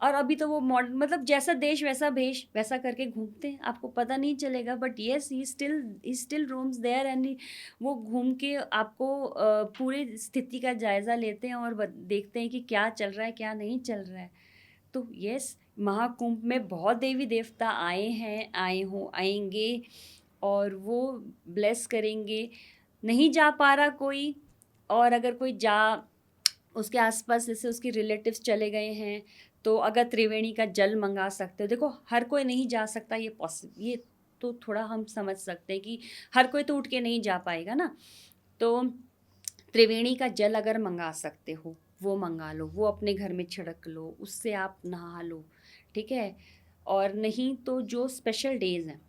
और अभी तो वो मॉडर्न, मतलब जैसा देश वैसा भेष, वैसा करके घूमते हैं, आपको पता नहीं चलेगा, but yes he still roams there. And वो घूम के आपको पूरी स्थिति का जायज़ा लेते हैं और देखते हैं कि क्या चल रहा है क्या नहीं चल रहा है। तो यस, महाकुंभ में बहुत देवी देवता आए हैं, आएंगे, और वो ब्लेस करेंगे। नहीं जा पा रहा कोई, और अगर कोई जा, उसके आसपास जैसे उसके रिलेटिव्स चले गए हैं, तो अगर त्रिवेणी का जल मंगा सकते हो। देखो हर कोई नहीं जा सकता, ये तो थोड़ा हम समझ सकते हैं कि हर कोई तो उठ के नहीं जा पाएगा ना। तो त्रिवेणी का जल अगर मंगा सकते हो वो मंगा लो, वो अपने घर में छिड़क लो, उससे आप नहा लो, ठीक है। और नहीं तो जो स्पेशल डेज हैं,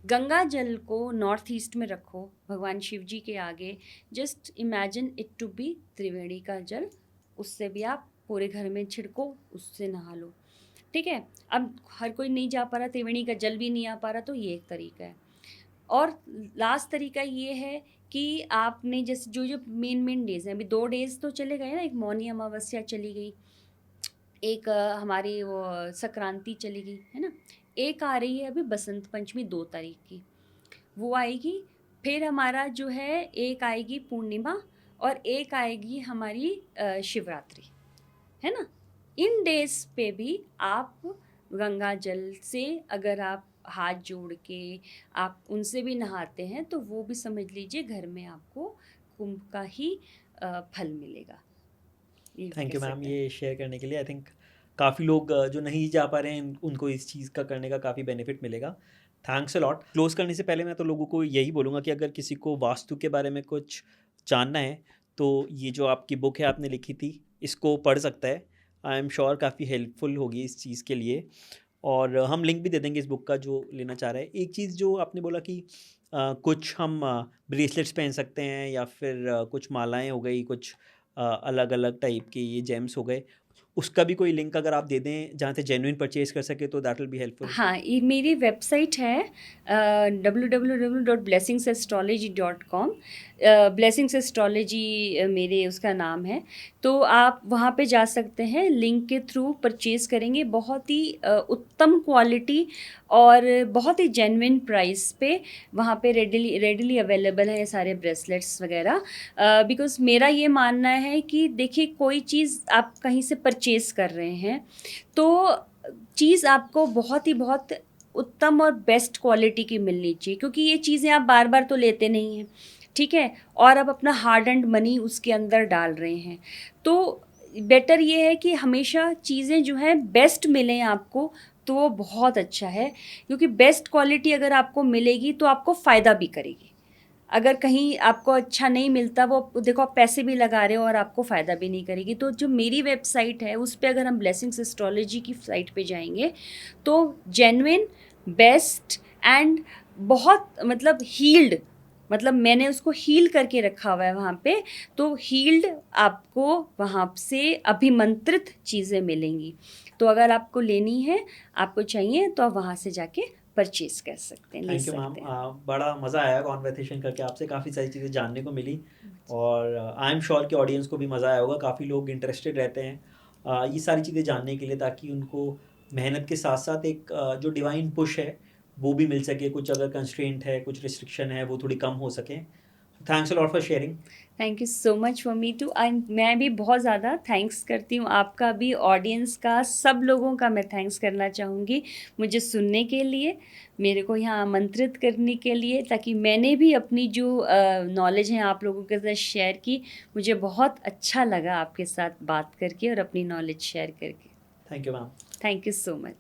गंगा जल को नॉर्थ ईस्ट में रखो भगवान शिव जी के आगे, just imagine it to be Triveni का जल, उससे भी आप पूरे घर में छिड़को, उससे नहा लो, ठीक है। अब हर कोई नहीं जा पा रहा, त्रिवेणी का जल भी नहीं आ पा रहा, तो ये एक तरीका है। और लास्ट तरीका ये है कि आपने जैसे जो मेन डेज हैं, अभी 2 डेज तो चले गए ना, एक मौनी अमावस्या चली गई, एक हमारी वो संक्रांति चली गई है ना, एक आ रही है अभी बसंत पंचमी 2 तारीख की, वो आएगी। फिर हमारा जो है एक आएगी पूर्णिमा, और एक आएगी हमारी शिवरात्रि, है ना। इन डेज पे भी आप गंगा जल से अगर आप हाथ जोड़ के आप उनसे भी नहाते हैं, तो वो भी समझ लीजिए घर में आपको कुंभ का ही फल मिलेगा, ये भी थैंक कह यू मैम सकते हैं। ये शेयर करने के लिए। आई थिंक काफ़ी लोग जो नहीं जा पा रहे हैं उनको इस चीज़ का करने का काफ़ी बेनिफिट मिलेगा। Thanks a lot. क्लोज करने से पहले मैं तो लोगों को यही बोलूँगा कि अगर किसी को वास्तु के बारे में कुछ जानना है तो ये जो आपकी बुक है आपने लिखी थी इसको पढ़ सकता है। आई एम श्योर काफ़ी हेल्पफुल होगी इस चीज़ के लिए। और हम लिंक भी दे देंगे इस बुक का जो लेना चाह रहा है। एक चीज़ जो आपने बोला कि कुछ हम ब्रेसलेट्स पहन सकते हैं या फिर कुछ मालाएँ हो गई, कुछ अलग-अलग टाइप के ये जेम्स हो गए। उसका भी कोई लिंक अगर आप दे दें जहाँ से जेन्युइन परचेज़ कर सकें तो दैट विल बी हेल्पफुल। हाँ, ये मेरी वेबसाइट है www.blessingsastrology.com। ब्लेसिंग्स एस्ट्रोलॉजी मेरे उसका नाम है। तो आप वहाँ पे जा सकते हैं, लिंक के थ्रू परचेज़ करेंगे। बहुत ही उत्तम क्वालिटी और बहुत ही जेन्युइन प्राइस पे वहाँ पे रेडिली अवेलेबल है ये सारे ब्रेसलेट्स वगैरह। बिकॉज़ मेरा ये मानना है कि देखिए, कोई चीज़ आप कहीं से परचेज़ कर रहे हैं तो चीज़ आपको बहुत उत्तम और बेस्ट क्वालिटी की मिलनी चाहिए, क्योंकि ये चीज़ें आप बार बार तो लेते नहीं हैं, ठीक है, और आप अपना हार्ड एंड मनी उसके अंदर डाल रहे हैं। तो बेटर ये है कि हमेशा चीज़ें जो हैं बेस्ट मिलें आपको, तो वो बहुत अच्छा है, क्योंकि बेस्ट क्वालिटी अगर आपको मिलेगी तो आपको फ़ायदा भी करेगी। अगर कहीं आपको अच्छा नहीं मिलता, वो देखो आप पैसे भी लगा रहे हो और आपको फ़ायदा भी नहीं करेगी। तो जो मेरी वेबसाइट है उस पे अगर हम ब्लेसिंग्स एस्ट्रोलॉजी की साइट पे जाएंगे तो जेन्युइन, बेस्ट एंड बहुत मतलब हील्ड, मतलब मैंने उसको हील करके रखा हुआ है वहाँ पे। तो हील्ड आपको वहाँ से अभिमंत्रित चीज़ें मिलेंगी। तो अगर आपको लेनी है, आपको चाहिए, तो आप वहाँ से जाके परचेज़ कर सकते हैं, ले थैंक यू मैम। सकते हैं। बड़ा मज़ा आया कॉन्वर्सेशन करके आपसे, काफ़ी सारी चीज़ें जानने को मिली। मुझे और आई एम श्योर कि ऑडियंस को भी मज़ा आया होगा। काफ़ी लोग इंटरेस्टेड रहते हैं ये सारी चीज़ें जानने के लिए, ताकि उनको मेहनत के साथ साथ एक जो डिवाइन पुश है वो भी मिल सके। कुछ अगर कंस्ट्रेंट है, कुछ रिस्ट्रिक्शन है, वो थोड़ी कम हो सके। Thanks a lot for sharing. Thank you so much for me too. And मैं भी बहुत ज़्यादा थैंक्स करती हूँ आपका भी, ऑडियंस का, सब लोगों का मैं थैंक्स करना चाहूँगी मुझे सुनने के लिए, मेरे को यहाँ आमंत्रित करने के लिए, ताकि मैंने भी अपनी जो नॉलेज है आप लोगों के साथ शेयर की। मुझे बहुत अच्छा लगा आपके साथ बात करके और अपनी नॉलेज शेयर करके। Thank you ma'am. Thank you so much.